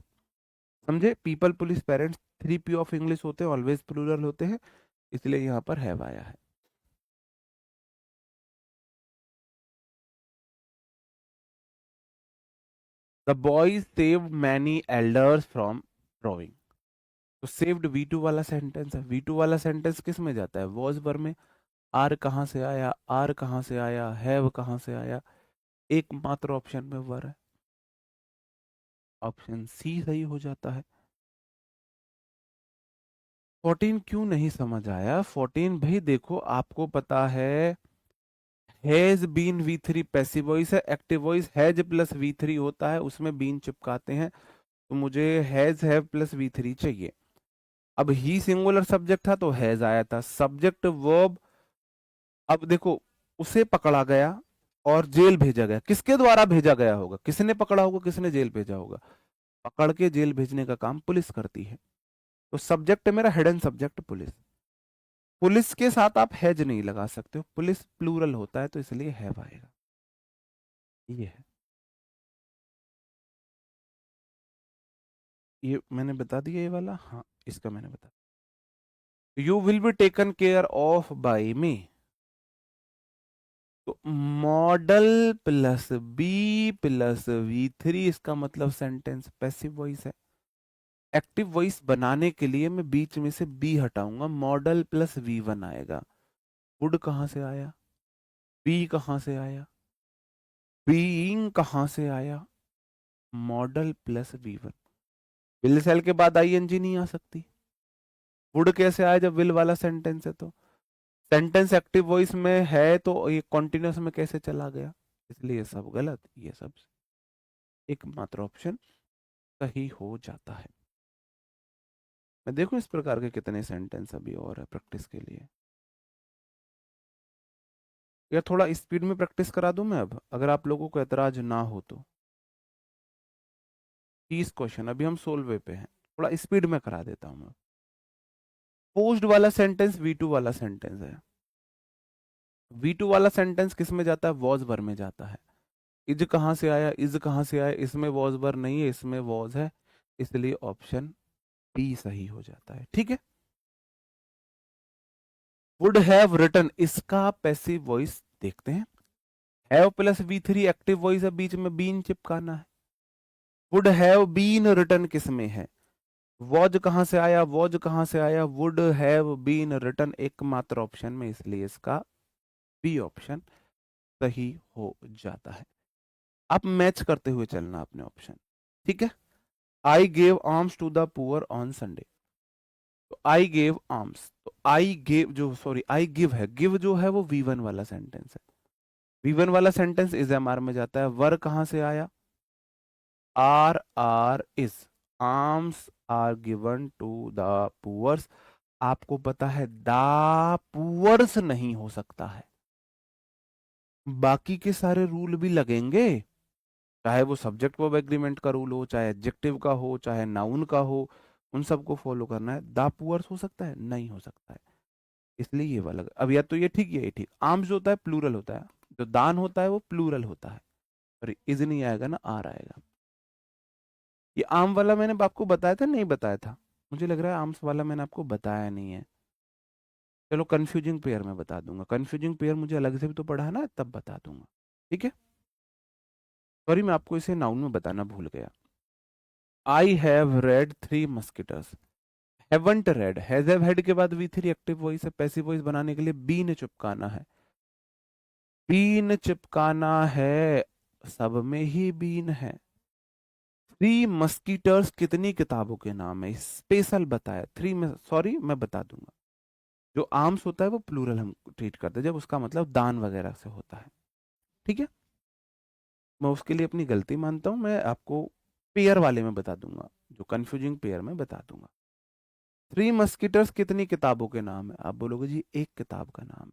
समझे? People, police, parents 3P of English होते हैं, ऑलवेज प्लूरल होते हैं, इसलिए यहाँ पर हैव आया है। The boys save many elders from drawing, तो सेव्ड V2 वाला सेंटेंस है, V2 वाला सेंटेंस किस में जाता है, वॉज वर में। आर कहाँ से आया, आर कहाँ से आया, हैव कहाँ से आया, एकमात्र ऑप्शन में वर है, ऑप्शन सी सही हो जाता है। 14 क्यों नहीं समझ आया? 14 भाई देखो, आपको पता है has been V3 passive voice है, active voice has plus V3 होता है, उसमें बीन चिपकाते हैं, तो मुझे हैज हैव प्लस V3 चाहिए। अब ही सिंगुलर सब्जेक्ट था तो हैज आया था, सब्जेक्ट वर्ब, अब देखो उसे पकड़ा गया और जेल भेजा गया, किसके द्वारा भेजा गया होगा? किसने पकड़ा होगा, किसने जेल भेजा होगा? पकड़ के जेल भेजने का काम पुलिस करती है। तो सब्जेक्ट है मेरा हिडन सब्जेक्ट पुलिस। पुलिस के साथ आप हैज नहीं लगा सकते हो, पुलिस प्लूरल होता है तो इसलिए हैव आएगा। ये है, ये मैंने बता दिया ये वाला, हाँ इसका मैंने बता, you will be taken care of by me. तो modal plus B plus V3, इसका मतलब सेंटेंस पैसिव वॉइस है। एक्टिव वॉइस बनाने के लिए मैं बीच में से बी हटाऊंगा, मॉडल प्लस V1 आएगा। वुड कहां से आया? बी कहां से आया? बीइंग कहां से आया? Model plus V1। Will sell के बाद आईएनजी नहीं आ सकती। वुड कैसे आया जब विल वाला सेंटेंस है? तो सेंटेंस एक्टिव वॉइस में है तो ये कॉन्टिन्यूस में कैसे चला गया? इसलिए सब गलत, ये सब एकमात्र ऑप्शन सही हो जाता है। मैं देखूं इस प्रकार के कितने सेंटेंस अभी और है प्रैक्टिस के लिए, या थोड़ा स्पीड में प्रैक्टिस करा दूं मैं अब, अगर आप लोगों को एतराज ना हो तो। 30 क्वेश्चन अभी हम 16वें पे हैं, थोड़ा स्पीड में करा देता हूं मैं। पोस्ड वाला सेंटेंस V2 वाला सेंटेंस है। V2 वाला सेंटेंस किस में जाता है? वॉज वर में जाता है। इज कहां से आया? इज कहां से आया? इसमें वॉज वर नहीं है, इसमें वॉज है, इसलिए ऑप्शन बी सही हो जाता है। ठीक है, वुड हैव रिटन, इसका पैसिव वॉइस देखते हैं। Have plus V3 active voice है, बीच में बीन चिपकाना है। वुड हैव बीन रिटन किस में है? वॉज कहां से आया? वॉज कहां से आया? वुड हैव बीन रिटन एकमात्र ऑप्शन में, इसलिए इसका बी ऑप्शन सही हो जाता है। आप मैच करते हुए चलना अपने ऑप्शन। ठीक है, I gave alms to the poor on Sunday, तो आई गेव आर्म्स, तो आई गेव जो सॉरी आई गिव है, गिव जो है वो V1 वाला सेंटेंस है, V1 वाला सेंटेंस इज एम आर में जाता है। वर कहां से आया? Are is, alms are given to the poors. आपको पता है द पुअर्स नहीं हो सकता है, बाकी के सारे रूल भी लगेंगे, चाहे वो सब्जेक्ट वर्ब एग्रीमेंट का रूल हो, चाहे एडजेक्टिव का हो, चाहे नाउन का हो, उन सबको फॉलो करना है। द पुअर्स हो सकता है? नहीं हो सकता है, इसलिए ये वाला अब या तो ये ठीक या ये ठीक। आर्म्स जो होता है प्लूरल होता है, जो दान होता है वो प्लूरल होता है, और इज नहीं आएगा ना, आर आएगा। ये आम वाला मैंने आपको बताया था नहीं बताया था? मुझे लग रहा है आर्म्स वाला मैंने आपको बताया नहीं है। चलो कंफ्यूजिंग पेयर में बता दूंगा, कंफ्यूजिंग पेयर मुझे अलग से भी तो पढ़ा है ना, तब बता दूंगा। ठीक है, सॉरी मैं आपको इसे नाउन में बताना भूल गया। I have read 3 musketeers, haven't red, has have head के बाद V3 एक्टिव वॉइस है, पैसिव वॉइस बनाने के लिए बीन चिपकाना है, बीन चिपकाना है, सब में ही बीन है। 3 मस्कीटर्स कितनी किताबों के नाम है? स्पेशल बताया 3 में, सॉरी मैं बता दूंगा। जो आर्म्स होता है वो प्लूरल हम ट्रीट करते हैं जब उसका मतलब दान वगैरह से होता है। ठीक है, मैं उसके लिए अपनी गलती मानता हूं, मैं आपको पेयर वाले में बता दूंगा, जो कंफ्यूजिंग पेयर में बता दूंगा। 3 मस्कीटर्स कितनी किताबों के नाम है? आप बोलोगे जी एक किताब का नाम है,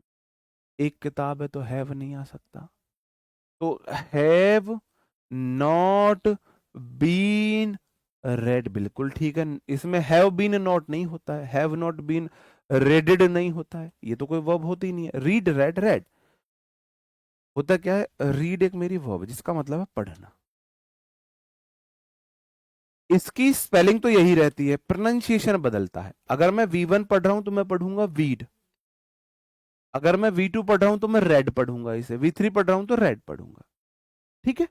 एक किताब है तो हैव नहीं आ सकता, तो हैव नॉट बीन रेड बिल्कुल ठीक है, इसमें हैव बीन नॉट नहीं होता है, हैव नॉट बीन रेडेड नहीं होता है, ये तो कोई वर्ब होती ही नहीं है। रीड रेड रेड होता क्या है? रीड एक मेरी वर्ब जिसका मतलब है पढ़ना, इसकी स्पेलिंग तो यही रहती है, प्रोनाउंसिएशन बदलता है। अगर मैं V1 पढ़ रहा हूं तो मैं पढ़ूंगा वीड, अगर मैं V2 पढ़ रहा हूं तो मैं रेड पढ़ूंगा, इसे V3 पढ़ रहा हूं तो रेड पढ़ूंगा। ठीक है,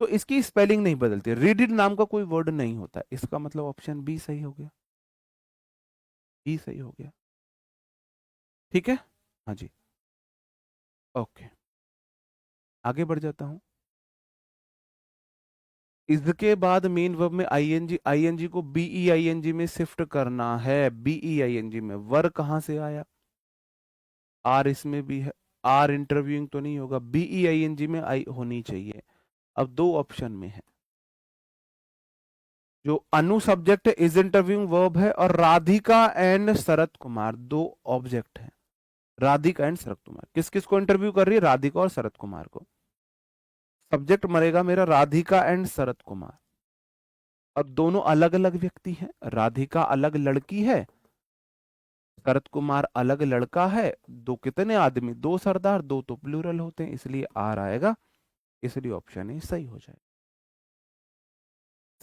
तो इसकी स्पेलिंग नहीं बदलती, रीडिड नाम का कोई वर्ड नहीं होता, इसका मतलब ऑप्शन बी सही हो गया, बी सही हो गया। ठीक है, हाँ जी, ओके, आगे बढ़ जाता हूं। इसके बाद मेन वर्ब में आईएनजी, आईएनजी को बीई आईएनजी में शिफ्ट करना है, बीई आईएनजी में। वर कहां से आया, आर इसमें भी है, आर इंटरव्यूइंग तो नहीं होगा, बीई आईएनजी में आई होनी चाहिए। अब दो ऑप्शन में है, जो अनु सब्जेक्ट इज इंटरव्यूइंग वर्ब है, और राधिका एंड शरद कुमार दो ऑब्जेक्ट है। राधिका एंड शरद कुमार किस किस को इंटरव्यू कर रही है, राधिका और शरद कुमार को। सब्जेक्ट मरेगा मेरा राधिका एंड शरद कुमार। अब दोनों अलग अलग व्यक्ति हैं, राधिका अलग लड़की है, शरद कुमार अलग लड़का है। दो कितने आदमी, दो सरदार, दो तो प्लूरल होते हैं, इसलिए आर आएगा, इसलिए ऑप्शन ए सही हो जाए।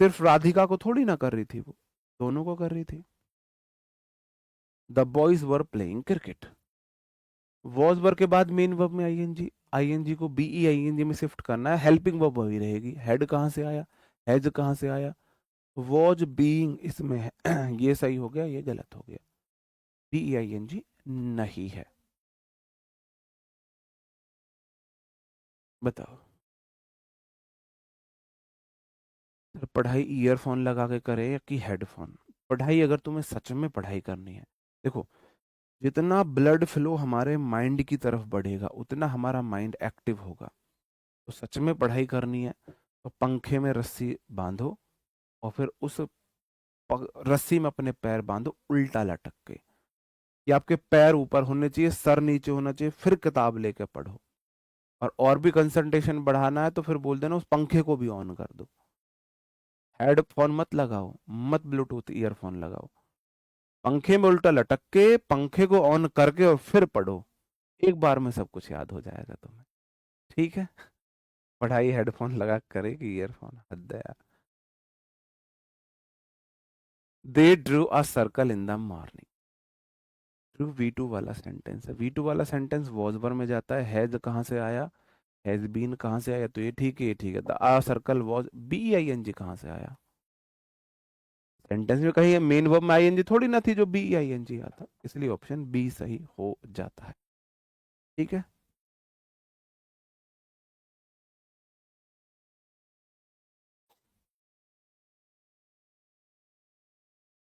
सिर्फ राधिका को थोड़ी ना कर रही थी वो, दोनों को कर रही थी। The boys were playing cricket. Was were के बाद मेन वर्ब में आईएनजी, आईएनजी को बीई आईएनजी में शिफ्ट करना है, हेल्पिंग वर्ब वही रहेगी। हेड कहां से आया, हैज कहां से आया, वॉज बीइंग इसमें है। ये सही हो गया, ये गलत हो गया, बीई आईएनजी नहीं है। बताओ। सर पढ़ाई ईयरफोन लगा के करे या कि हेडफोन। पढ़ाई अगर तुम्हें सच में पढ़ाई करनी है, देखो, जितना ब्लड फ्लो हमारे माइंड की तरफ बढ़ेगा उतना हमारा माइंड एक्टिव होगा। तो सच में पढ़ाई करनी है तो पंखे में रस्सी बांधो, और फिर उस रस्सी में अपने पैर बांधो उल्टा लटक के, या आपके पैर ऊपर होने चाहिए, सर नीचे होना चाहिए, फिर किताब लेके पढ़ो। और भी कंसंट्रेशन बढ़ाना है तो फिर बोल देना उस पंखे को भी ऑन कर दो। हेडफोन मत लगाओ, मत ब्लूटूथ ईयरफोन लगाओ, पंखे में उल्टा लटक के पंखे को ऑन करके और फिर पढ़ो। एक बार में सब कुछ याद हो जाएगा तुम्हें। ठीक है। पढ़ाई हेडफोन लगा के करे कि ईयरफोन, हद है यार। दे drew a circle in the morning. Drew V2 वाला सेंटेंस है, V2 वाला सेंटेंस वॉज वर में जाता है। हैज कहाँ से आया, हैज बीन कहाँ से आया, तो ये ठीक है, ये ठीक है। The uh circle was, B I N G कहाँ से आया, सेंटेंस में कहीं मेन वर्ब में आईएनजी थोड़ी ना थी जो बी आई एन जी आता, इसलिए ऑप्शन बी सही हो जाता है। ठीक है।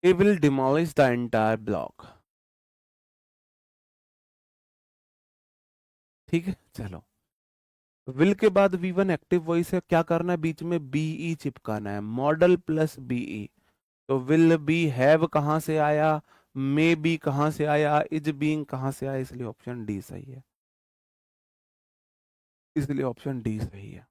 He will demolish the entire block। ठीक है, चलो। विल के बाद V1 एक्टिव वॉइस है, क्या करना है, बीच में बीई चिपकाना है, मॉडल प्लस बीई। तो विल बी हैव कहां से आया, मे बी कहां से आया, इज बीइंग कहां से आया, इसलिए ऑप्शन डी सही है, इसलिए ऑप्शन डी सही है।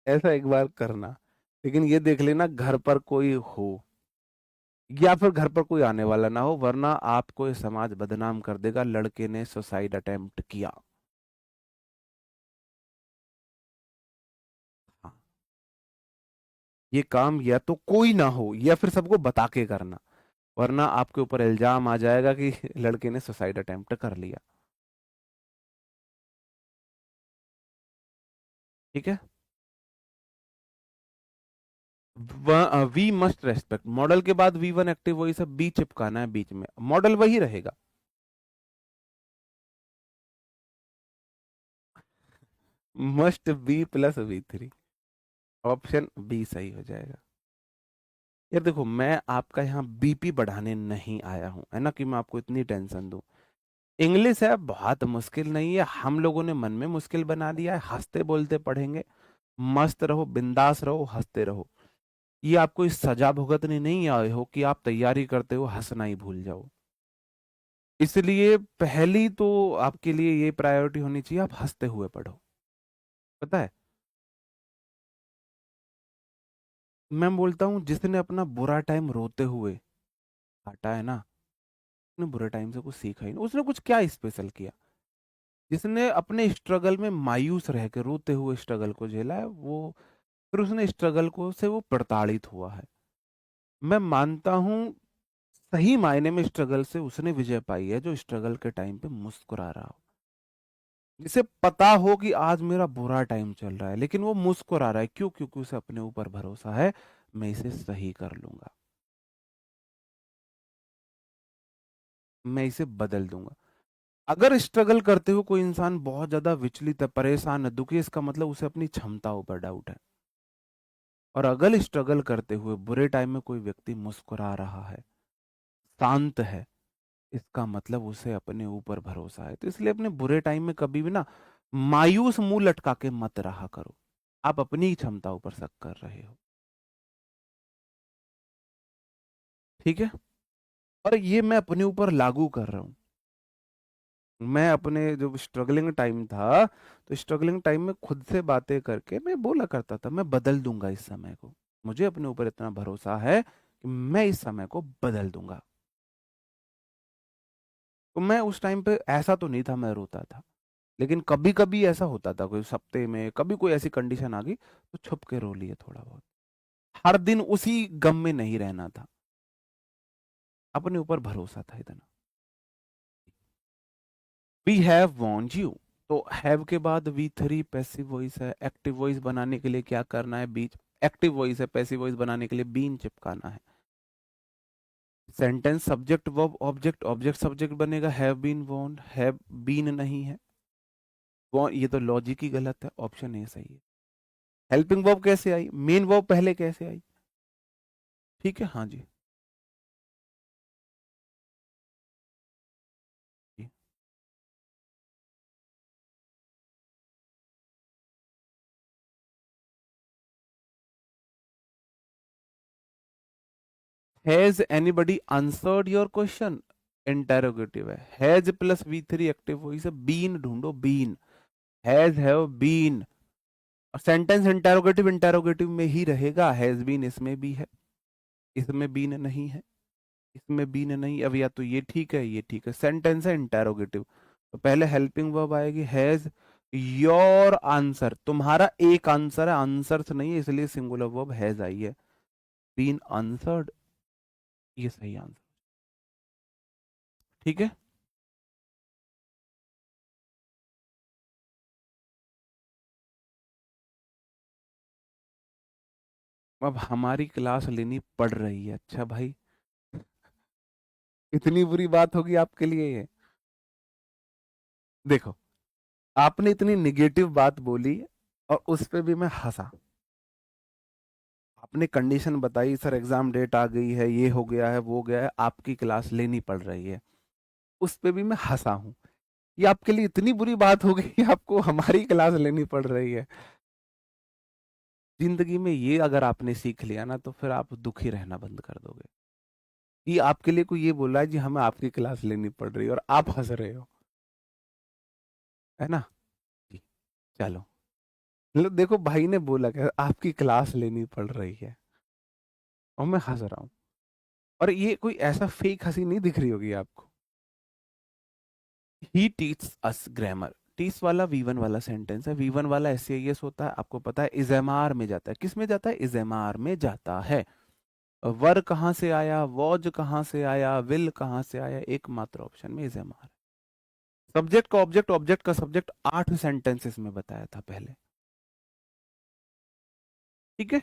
ऐसा एक बार करना, लेकिन ये देख लेना घर पर कोई हो, या फिर घर पर कोई आने वाला ना हो, वरना आपको ये समाज बदनाम कर देगा, लड़के ने सुसाइड अटेम्प्ट किया। हाँ, ये काम या तो कोई ना हो या फिर सबको बता के करना, वरना आपके ऊपर इल्जाम आ जाएगा कि लड़के ने सुसाइड अटेम्प्ट कर लिया। ठीक है। वी मस्ट रेस्पेक्ट, मॉडल के बाद V1 एक्टिव वही सब बी चिपकाना है बीच में, मॉडल वही रहेगा। Must be plus V3, option B सही हो जाएगा। यार देखो, मैं आपका यहाँ बीपी बढ़ाने नहीं आया हूं, है ना, कि मैं आपको इतनी टेंशन दूं। इंग्लिश है, बहुत मुश्किल नहीं है, हम लोगों ने मन में मुश्किल बना दिया है, हंसते बोलते पढ़ेंगे। मस्त रहो, बिंदास रहो, हंसते रहो। ये आपको इस सजा भुगतने नहीं आए हो कि आप तैयारी करते हो हंसना ही भूल जाओ। इसलिए पहली तो आपके लिए ये प्रायोरिटी होनी चाहिए, आप हंसते हुए पढ़ो। पता है, मैं बोलता हूँ जिसने अपना बुरा टाइम रोते हुए काटा है ना, उसने बुरे टाइम से कुछ सीखा ही नहीं, उसने कुछ क्या स्पेशल किया। जिसने अपने स्ट्रगल में मायूस रह के रोते हुए स्ट्रगल को झेला है, वो फिर उसने स्ट्रगल को से वो प्रताड़ित हुआ है। मैं मानता हूँ सही मायने में स्ट्रगल से उसने विजय पाई है, जो स्ट्रगल के टाइम पे मुस्कुरा रहा हो, जिसे पता हो कि आज मेरा बुरा टाइम चल रहा है लेकिन वो मुस्कुरा रहा है, क्यों, क्योंकि उसे अपने ऊपर भरोसा है, मैं इसे सही कर लूंगा, मैं इसे बदल दूंगा। अगर स्ट्रगल करते हुए कोई इंसान बहुत ज्यादा विचलित है, परेशान है, दुखी है, इसका मतलब उसे अपनी क्षमताओं पर डाउट है। और अगर स्ट्रगल करते हुए बुरे टाइम में कोई व्यक्ति मुस्कुरा रहा है, शांत है, इसका मतलब उसे अपने ऊपर भरोसा है। तो इसलिए अपने बुरे टाइम में कभी भी ना मायूस मुंह लटका के मत रहा करो। आप अपनी ही क्षमताओं पर शक कर रहे हो। ठीक है। और ये मैं अपने ऊपर लागू कर रहा हूं। मैं अपने जो स्ट्रगलिंग टाइम था, तो स्ट्रगलिंग टाइम में खुद से बातें करके मैं बोला करता था, मैं बदल दूंगा इस समय को। मुझे अपने ऊपर इतना भरोसा है कि मैं इस समय को बदल दूंगा। तो मैं उस टाइम पे ऐसा तो नहीं था, मैं रोता था। लेकिन कभी कभी ऐसा होता था, कोई हफ्ते में कभी कोई ऐसी कंडीशन आ गई तो छुप के रो लिए थोड़ा बहुत। हर दिन उसी गम में नहीं रहना था। अपने ऊपर भरोसा था इतना। We have want you. तो हैव के बाद वी थ्री पैसिव वॉइस है। एक्टिव वॉइस बनाने के लिए क्या करना है, बीच एक्टिव वॉइस है, पैसिव वॉइस बनाने के लिए बीन चिपकाना है। Sentence subject verb object, object subject बनेगा। Have been want, have been नहीं है। ये तो लॉजिक ही गलत है, ऑप्शन ए सही है। हेल्पिंग वर्ब कैसे आई, मेन वर्ब पहले कैसे आई? ठीक है, हाँ जी। Has anybody answered your question, interrogative है। Has plus V three active voice है। बीन ढूंढो, been, has have been. Sentence interrogative interrogative में ही रहेगा। हैज बीन इसमें भी है, इसमें बीन नहीं है, इसमें बीन नहीं। अब या तो ये ठीक है, ये ठीक है। सेंटेंस है इंटेरोगेटिव, तो पहले हेल्पिंग वर्ब आएगी। हैज योर आंसर, तुम्हारा एक आंसर है, आंसर्स नहीं है, इसलिए सिंगुलर वर्ब हैज आई है। बीन आंसर्ड, ये सही आंसर। ठीक है। अब हमारी क्लास लेनी पड़ रही है, अच्छा भाई। इतनी बुरी बात होगी आपके लिए ये? देखो, आपने इतनी निगेटिव बात बोली और उस पे भी मैं हंसा। आपने कंडीशन बताई, सर एग्जाम डेट आ गई है, ये हो गया है, वो हो गया है, आपकी क्लास लेनी पड़ रही है, उस पे भी मैं हंसा हूं। ये आपके लिए इतनी बुरी बात हो गई कि आपको हमारी क्लास लेनी पड़ रही है? जिंदगी में ये अगर आपने सीख लिया ना, तो फिर आप दुखी रहना बंद कर दोगे। ये आपके लिए कोई ये बोला है जी हमें आपकी क्लास लेनी पड़ रही है और आप हंस रहे हो, है ना? जी, चलो। मतलब देखो, भाई ने बोला कि आपकी क्लास लेनी पड़ रही है और मैं हंस रहा हूँ। और ये कोई ऐसा फेक हंसी नहीं दिख रही होगी आपको। ही टीच अस ग्रामर, टीच वाला वी1 वाला सेंटेंस है। वी1 वाला एस होता है, आपको पता है। इजेमार में जाता है, किस में जाता है? इजेमार में जाता है। वर कहाँ से आया, वॉज कहाँ से आया, विल कहाँ से आया? एकमात्र ऑप्शन में इजेमार। सब्जेक्ट का ऑब्जेक्ट, ऑब्जेक्ट का सब्जेक्ट 8 सेंटेंसेस में बताया था पहले। ठीक है।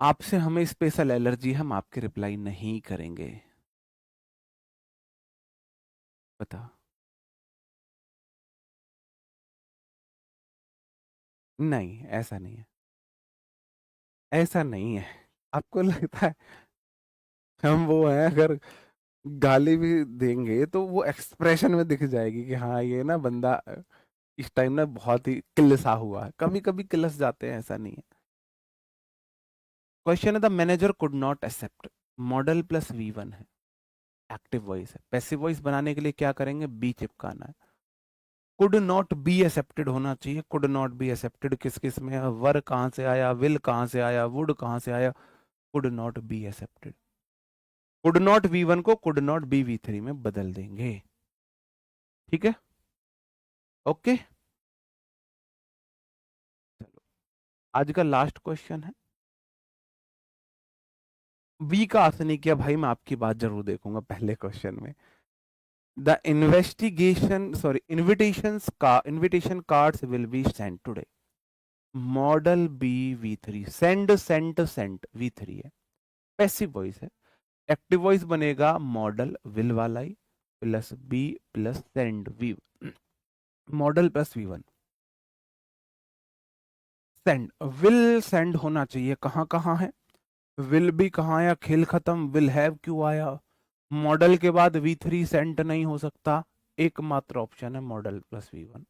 आपसे हमें स्पेशल एलर्जी, हम आपके रिप्लाई नहीं करेंगे। बता। नहीं, ऐसा नहीं है। ऐसा नहीं है। आपको लगता है हम वो हैं? अगर गाली भी देंगे तो वो एक्सप्रेशन में दिख जाएगी कि हाँ ये ना बंदा इस टाइम ना बहुत ही किलसा हुआ है। कभी कभी किलस जाते हैं, ऐसा नहीं है। क्वेश्चन है the manager could not accept, modal plus V one है, एक्टिव वॉइस है। पैसिव वॉइस बनाने के लिए क्या करेंगे? बी चिपकाना है। कुड नॉट बी एक्सेप्टेड होना चाहिए। कुड नॉट बी एक्सेप्टेड किस किस में है? वर कहाँ से आया, विल कहाँ से आया, वुड कहाँ से आया? Could not be accepted. Could not V1 को कुड नॉट बी वी3 में बदल देंगे। ठीक है, ओके। चलो, आज का लास्ट क्वेश्चन है। वी का अर्थ नहीं किया भाई, मैं आपकी बात जरूर देखूंगा पहले क्वेश्चन में। The investigation, sorry, invitation cards will be sent today. Modal be V3, send sent sent V3 है, पैसिव वॉइस है। एक्टिव वॉइस बनेगा मॉडल विल वाला ही, plus B plus send V, modal plus V1। Send, will send होना चाहिए, कहाँ कहाँ है, विल भी कहाँ आया, खेल खत्म, विल हैव क्यों आया, मॉडल के बाद V3 सेंट नहीं हो सकता, एकमात्र ऑप्शन है model plus V1,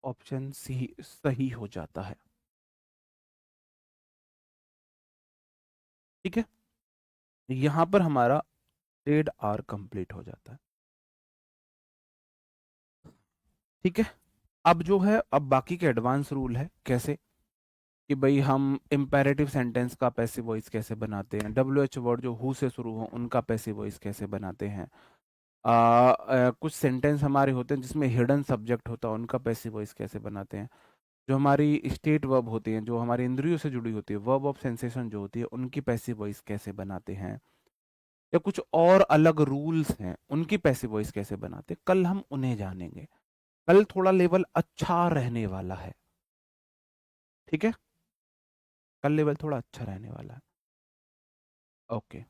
option C सही हो जाता है। ठीक है, यहां पर हमारा डेड आर कंप्लीट हो जाता है। ठीक है, अब जो है, अब बाकी के एडवांस रूल है, कैसे कि भाई हम इंपेरेटिव सेंटेंस का पैसिव वॉइस कैसे बनाते हैं, WH वर्ड जो हु से शुरू हो उनका पैसिव वॉइस कैसे बनाते हैं, कुछ सेंटेंस हमारे होते हैं जिसमें हिडन सब्जेक्ट होता है, उनका पैसिव वॉइस कैसे बनाते हैं, जो हमारी स्टेट वर्ब होती हैं, जो हमारी इंद्रियों से जुड़ी होती है, वर्ब ऑफ सेंसेशन जो होती है, उनकी पैसिव वॉइस कैसे बनाते हैं, या कुछ और अलग रूल्स हैं उनकी पैसिव वॉइस कैसे बनाते हैं, कल हम उन्हें जानेंगे। कल थोड़ा लेवल अच्छा रहने वाला है। ठीक है, कल लेवल थोड़ा अच्छा रहने वाला है। ओके,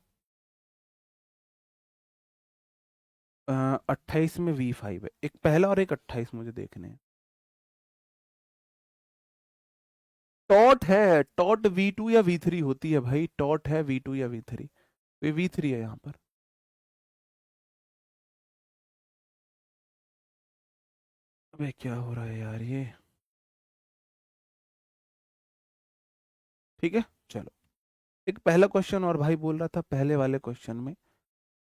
28 में V5 है, एक पहला और एक 28 मुझे देखने हैं। टॉट है, टॉट V2 या V3 होती है भाई, टॉट है V2 या V3, तो ये V3 है यहाँ पर। अबे क्या हो रहा है यार ये। ठीक है, चलो, एक पहला क्वेश्चन और भाई बोल रहा था, पहले वाले क्वेश्चन में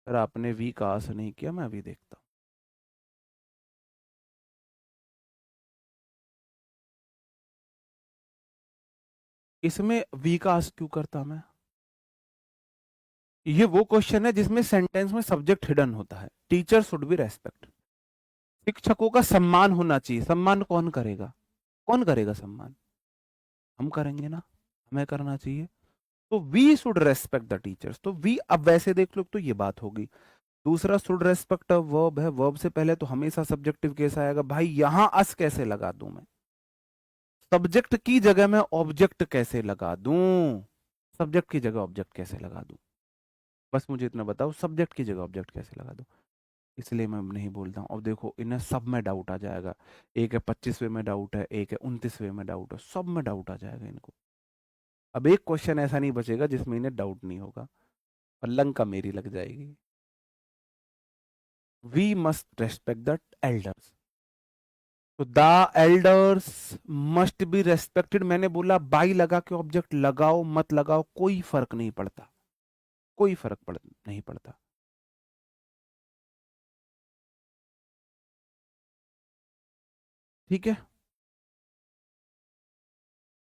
अगर आपने वी का आंसर नहीं किया, मैं अभी देखता हूँ। इसमें वी का आंसर क्यों करता मैं, ये वो क्वेश्चन है जिसमें सेंटेंस में सब्जेक्ट हिडन होता है। टीचर शुड बी रेस्पेक्ट, शिक्षकों का सम्मान होना चाहिए, सम्मान कौन करेगा, कौन करेगा सम्मान, हम करेंगे ना, हमें करना चाहिए, तो we should respect the teachers, तो वी, अब वैसे देख लो तो ये बात होगी। दूसरा शुड रेस्पेक्ट वर्ब है, वर्ब से पहले तो हमेशा सब्जेक्टिव केस आएगा, भाई यहां अस कैसे लगा दूं मैं, सब्जेक्ट की जगह मैं ऑब्जेक्ट कैसे लगा दूं, सब्जेक्ट की जगह ऑब्जेक्ट कैसे लगा दूं, बस मुझे इतना बताओ, सब्जेक्ट की जगह ऑब्जेक्ट कैसे लगा दूं। इसलिए मैं नहीं बोलता हूँ। अब देखो इन्हें सब में डाउट आ जाएगा, एक है 25वें में डाउट है, एक है 29वें में डाउट है, सब में डाउट आ जाएगा इनको। अब एक क्वेश्चन ऐसा नहीं बचेगा जिसमें इन्हें डाउट नहीं होगा, और लंका मेरी लग जाएगी। We must respect the elders, तो the elders must be respected, मैंने बोला बाई लगा के ऑब्जेक्ट लगाओ मत लगाओ कोई फर्क नहीं पड़ता, कोई फर्क नहीं पड़ता। ठीक है,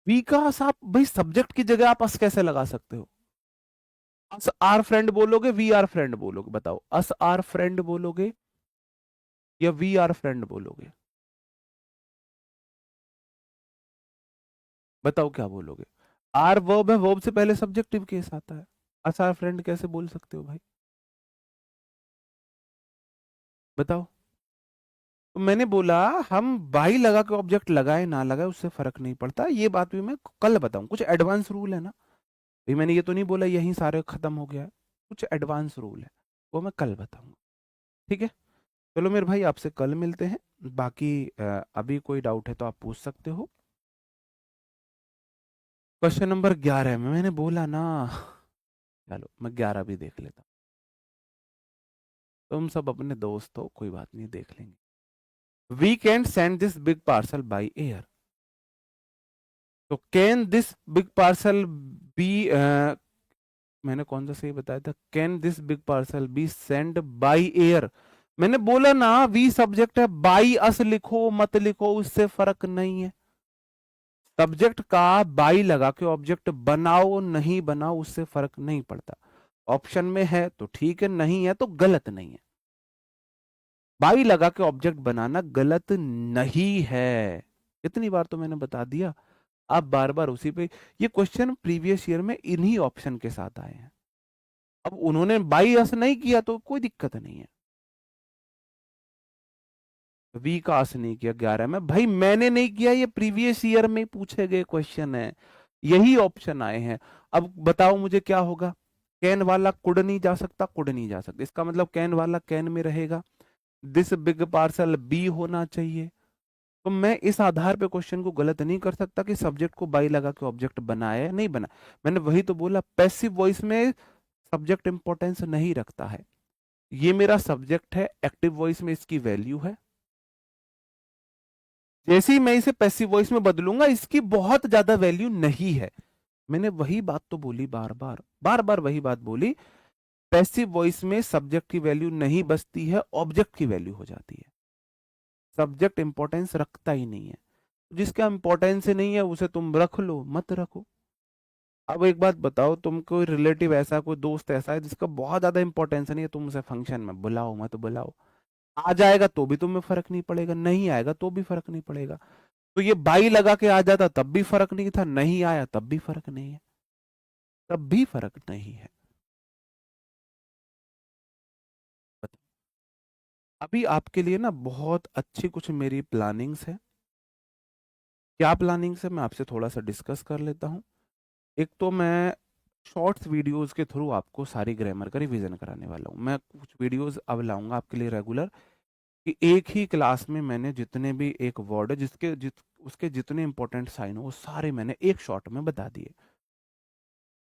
वी का आप भाई सब्जेक्ट की जगह आप अस कैसे लगा सकते हो, अस आर फ्रेंड बोलोगे, वी आर फ्रेंड बोलोगे, बताओ अस आर फ्रेंड बोलोगे या वी आर फ्रेंड बोलोगे, बताओ क्या बोलोगे। आर वर्ब है, वर्ब से पहले सब्जेक्टिव केस आता है, अस आर फ्रेंड कैसे बोल सकते हो भाई, बताओ। तो मैंने बोला हम बाई लगा के ऑब्जेक्ट लगाए ना लगाए उससे फर्क नहीं पड़ता, ये बात भी मैं कल बताऊं, कुछ एडवांस रूल है ना, भी मैंने ये तो नहीं बोला यहीं सारे खत्म हो गया है, कुछ एडवांस रूल है, वो मैं कल बताऊंगा। ठीक है, चलो मेरे भाई आपसे कल मिलते हैं, बाकी अभी कोई डाउट है तो आप पूछ सकते हो। क्वेश्चन नंबर 11 में मैंने बोला ना, चलो मैं 11 भी देख लेता हूँ, तुम सब अपने दोस्त हो, कोई बात नहीं, देख लेंगे। We can send this big parcel by air, तो can this big parcel be, मैंने कौन सा सही बताया था, can this big parcel be send by air, मैंने बोला ना वी सब्जेक्ट है, बाई अस लिखो मत लिखो उससे फर्क नहीं है, सब्जेक्ट का बाई लगा के ऑब्जेक्ट बनाओ नहीं बनाओ उससे फर्क नहीं पड़ता, ऑप्शन में है तो ठीक है, नहीं है तो गलत नहीं है, बाई लगा के ऑब्जेक्ट बनाना गलत नहीं है, इतनी बार तो मैंने बता दिया, आप बार बार उसी पे, ये क्वेश्चन प्रीवियस ईयर में इन्हीं ऑप्शन के साथ आए हैं, अब उन्होंने बाई अस नहीं किया तो कोई दिक्कत नहीं है। विकास नहीं किया 11 में। भाई मैंने नहीं किया, ये प्रीवियस ईयर में पूछे गए क्वेश्चन है, यही ऑप्शन आए हैं। अब बताओ मुझे क्या होगा? कैन वाला कुड नहीं जा सकता, कुड नहीं जा सकता, इसका मतलब कैन वाला कैन में रहेगा, दिस बिग पार्सल बी होना चाहिए। तो मैं इस आधार पे क्वेश्चन को गलत नहीं कर सकता कि सब्जेक्ट को बाई लगा के ऑब्जेक्ट बनाया है, नहीं बना। मैंने वही तो बोला, पैसिव वॉइस में सब्जेक्ट इंपॉर्टेंस नहीं रखता है। ये मेरा सब्जेक्ट है, एक्टिव वॉइस में इसकी वैल्यू है। जैसे ही मैं इसे पैसिव वॉइस में बदलूंगा, इसकी बहुत ज्यादा वैल्यू नहीं है। मैंने वही बात तो बोली, बार बार वही बात बोली। पैसिव वॉइस में सब्जेक्ट की वैल्यू नहीं बचती है, ऑब्जेक्ट की वैल्यू हो जाती है। सब्जेक्ट इंपॉर्टेंस रखता ही नहीं है। जिसका इंपॉर्टेंस ही नहीं है उसे तुम रख लो, मत रखो। अब एक बात बताओ, तुम कोई रिलेटिव ऐसा, कोई दोस्त ऐसा है जिसका बहुत ज्यादा इंपॉर्टेंस नहीं है, तुम उसे फंक्शन में बुलाओ मत बुलाओ, आ जाएगा तो भी तुम्हें फर्क नहीं पड़ेगा, नहीं आएगा तो भी फर्क नहीं पड़ेगा। तो ये बाई लगा के आ जाता तब भी फर्क नहीं था, नहीं आया तब भी फर्क नहीं है, तब भी फर्क नहीं है। अभी आपके लिए ना बहुत अच्छी कुछ मेरी प्लानिंग्स है। क्या प्लानिंग्स है मैं आपसे थोड़ा सा डिस्कस कर लेता हूँ। एक तो मैं शॉर्ट्स वीडियोस के थ्रू आपको सारी ग्रामर का रिवीजन कराने वाला हूँ। मैं कुछ वीडियोस अब लाऊंगा आपके लिए रेगुलर, कि एक ही क्लास में मैंने जितने भी एक वर्ड है उसके जितने इंपॉर्टेंट साइन हो वो सारे मैंने एक शॉर्ट में बता दिए।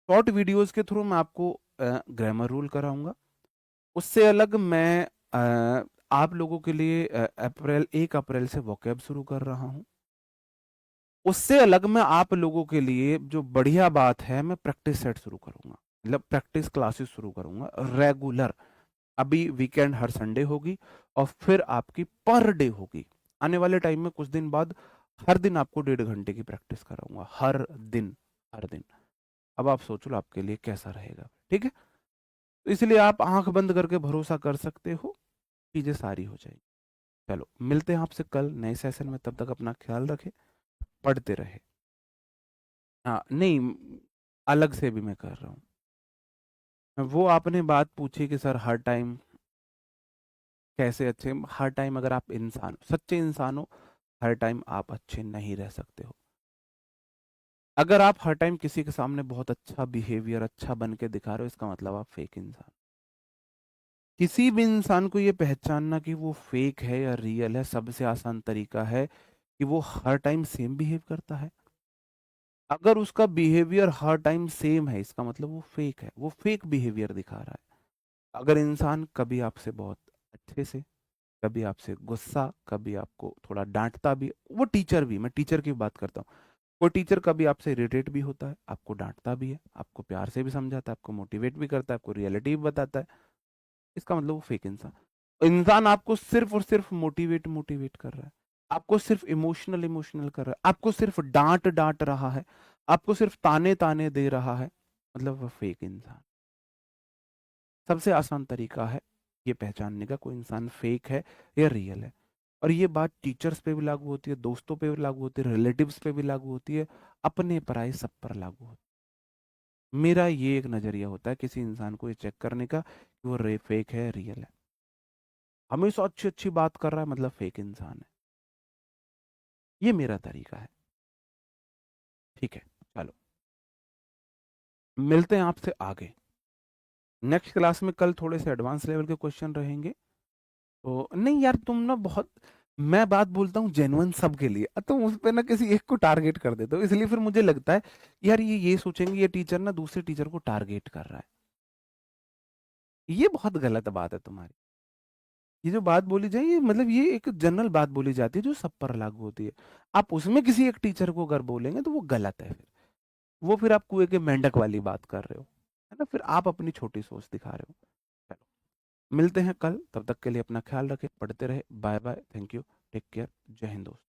शॉर्ट वीडियोस के थ्रू मैं आपको ग्रामर रूल कराऊंगा। उससे अलग मैं आप लोगों के लिए 1 अप्रैल से वोकैब शुरू कर रहा हूँ। उससे अलग मैं आप लोगों के लिए जो बढ़िया बात है, मैं प्रैक्टिस सेट शुरू करूंगा, मतलब प्रैक्टिस क्लासेस शुरू करूंगा रेगुलर। अभी वीकेंड हर संडे होगी, और फिर आपकी पर डे होगी। आने वाले टाइम में कुछ दिन बाद हर दिन आपको 1.5 घंटे की प्रैक्टिस कराऊंगा, हर दिन, हर दिन। अब आप सोच लो आपके लिए कैसा रहेगा, ठीक है? तो इसलिए आप आंख बंद करके भरोसा कर सकते हो, चीजें सारी हो जाएगी। चलो मिलते हैं आपसे कल नए सेशन में, तब तक अपना ख्याल रखें, पढ़ते रहे। हाँ नहीं, अलग से भी मैं कर रहा हूँ। वो आपने बात पूछी कि सर हर टाइम कैसे अच्छे, हर टाइम अगर आप इंसान सच्चे इंसान हो, हर टाइम आप अच्छे नहीं रह सकते हो। अगर आप हर टाइम किसी के सामने बहुत अच्छा बिहेवियर अच्छा बन के दिखा रहे हो, इसका मतलब आप फेक इंसान। किसी भी इंसान को ये पहचानना कि वो फेक है या रियल है, सबसे आसान तरीका है कि वो हर टाइम सेम बिहेव करता है। अगर उसका बिहेवियर हर टाइम सेम है, इसका मतलब वो फेक है, वो फेक बिहेवियर दिखा रहा है। अगर इंसान कभी आपसे बहुत अच्छे से, कभी आपसे गुस्सा, कभी आपको थोड़ा डांटता भी, वो टीचर भी, मैं टीचर की बात करता हूँ, कोई टीचर कभी आपसे इरिटेट भी होता है, आपको डांटता भी है, आपको प्यार से भी समझाता है, आपको मोटिवेट भी करता है, आपको रियलिटी भी बताता है, इसका मतलब वो फेक इंसान। इंसान आपको सिर्फ और सिर्फ मोटिवेट मोटिवेट कर रहा है, आपको सिर्फ इमोशनल इमोशनल कर रहा है, आपको सिर्फ डांट डांट रहा है, आपको सिर्फ ताने ताने दे रहा है, मतलब वह फेक इंसान। सबसे आसान तरीका है ये पहचानने का कोई इंसान फेक है या रियल है। और ये बात टीचर्स पे भी लागू होती है, दोस्तों पे भी लागू होती है, रिलेटिव्स पे भी लागू होती है, अपने पराये सब पर लागू होती है। मेरा ये एक नजरिया होता है किसी इंसान को ये चेक करने का कि वो फेक है रियल है। हमेशा अच्छी अच्छी बात कर रहा है मतलब फेक इंसान है। ये मेरा तरीका है, ठीक है? चलो मिलते हैं आपसे आगे नेक्स्ट क्लास में। कल थोड़े से एडवांस लेवल के क्वेश्चन रहेंगे। तो नहीं यार, तुम ना बहुत, मैं बात बोलता हूँ जेन्युइन सबके लिए, तुम उस पे ना किसी एक को टारगेट कर देते हो, इसलिए फिर मुझे लगता है यार ये सोचेंगे ये टीचर ना दूसरे टीचर को टारगेट कर रहा है। ये बहुत गलत बात है तुम्हारी। ये जो बात बोली जाए, ये मतलब ये एक जनरल बात बोली जाती है जो सब पर लागू होती है। आप उसमें किसी एक टीचर को अगर बोलेंगे तो वो गलत है, फिर वो फिर आप कुएं के मेंढक वाली बात कर रहे हो, है ना? फिर आप अपनी छोटी सोच दिखा रहे हो। चलो मिलते हैं कल, तब तक के लिए अपना ख्याल रखें, पढ़ते रहे, bye bye, thank you, take care, जय हिंद दोस्त।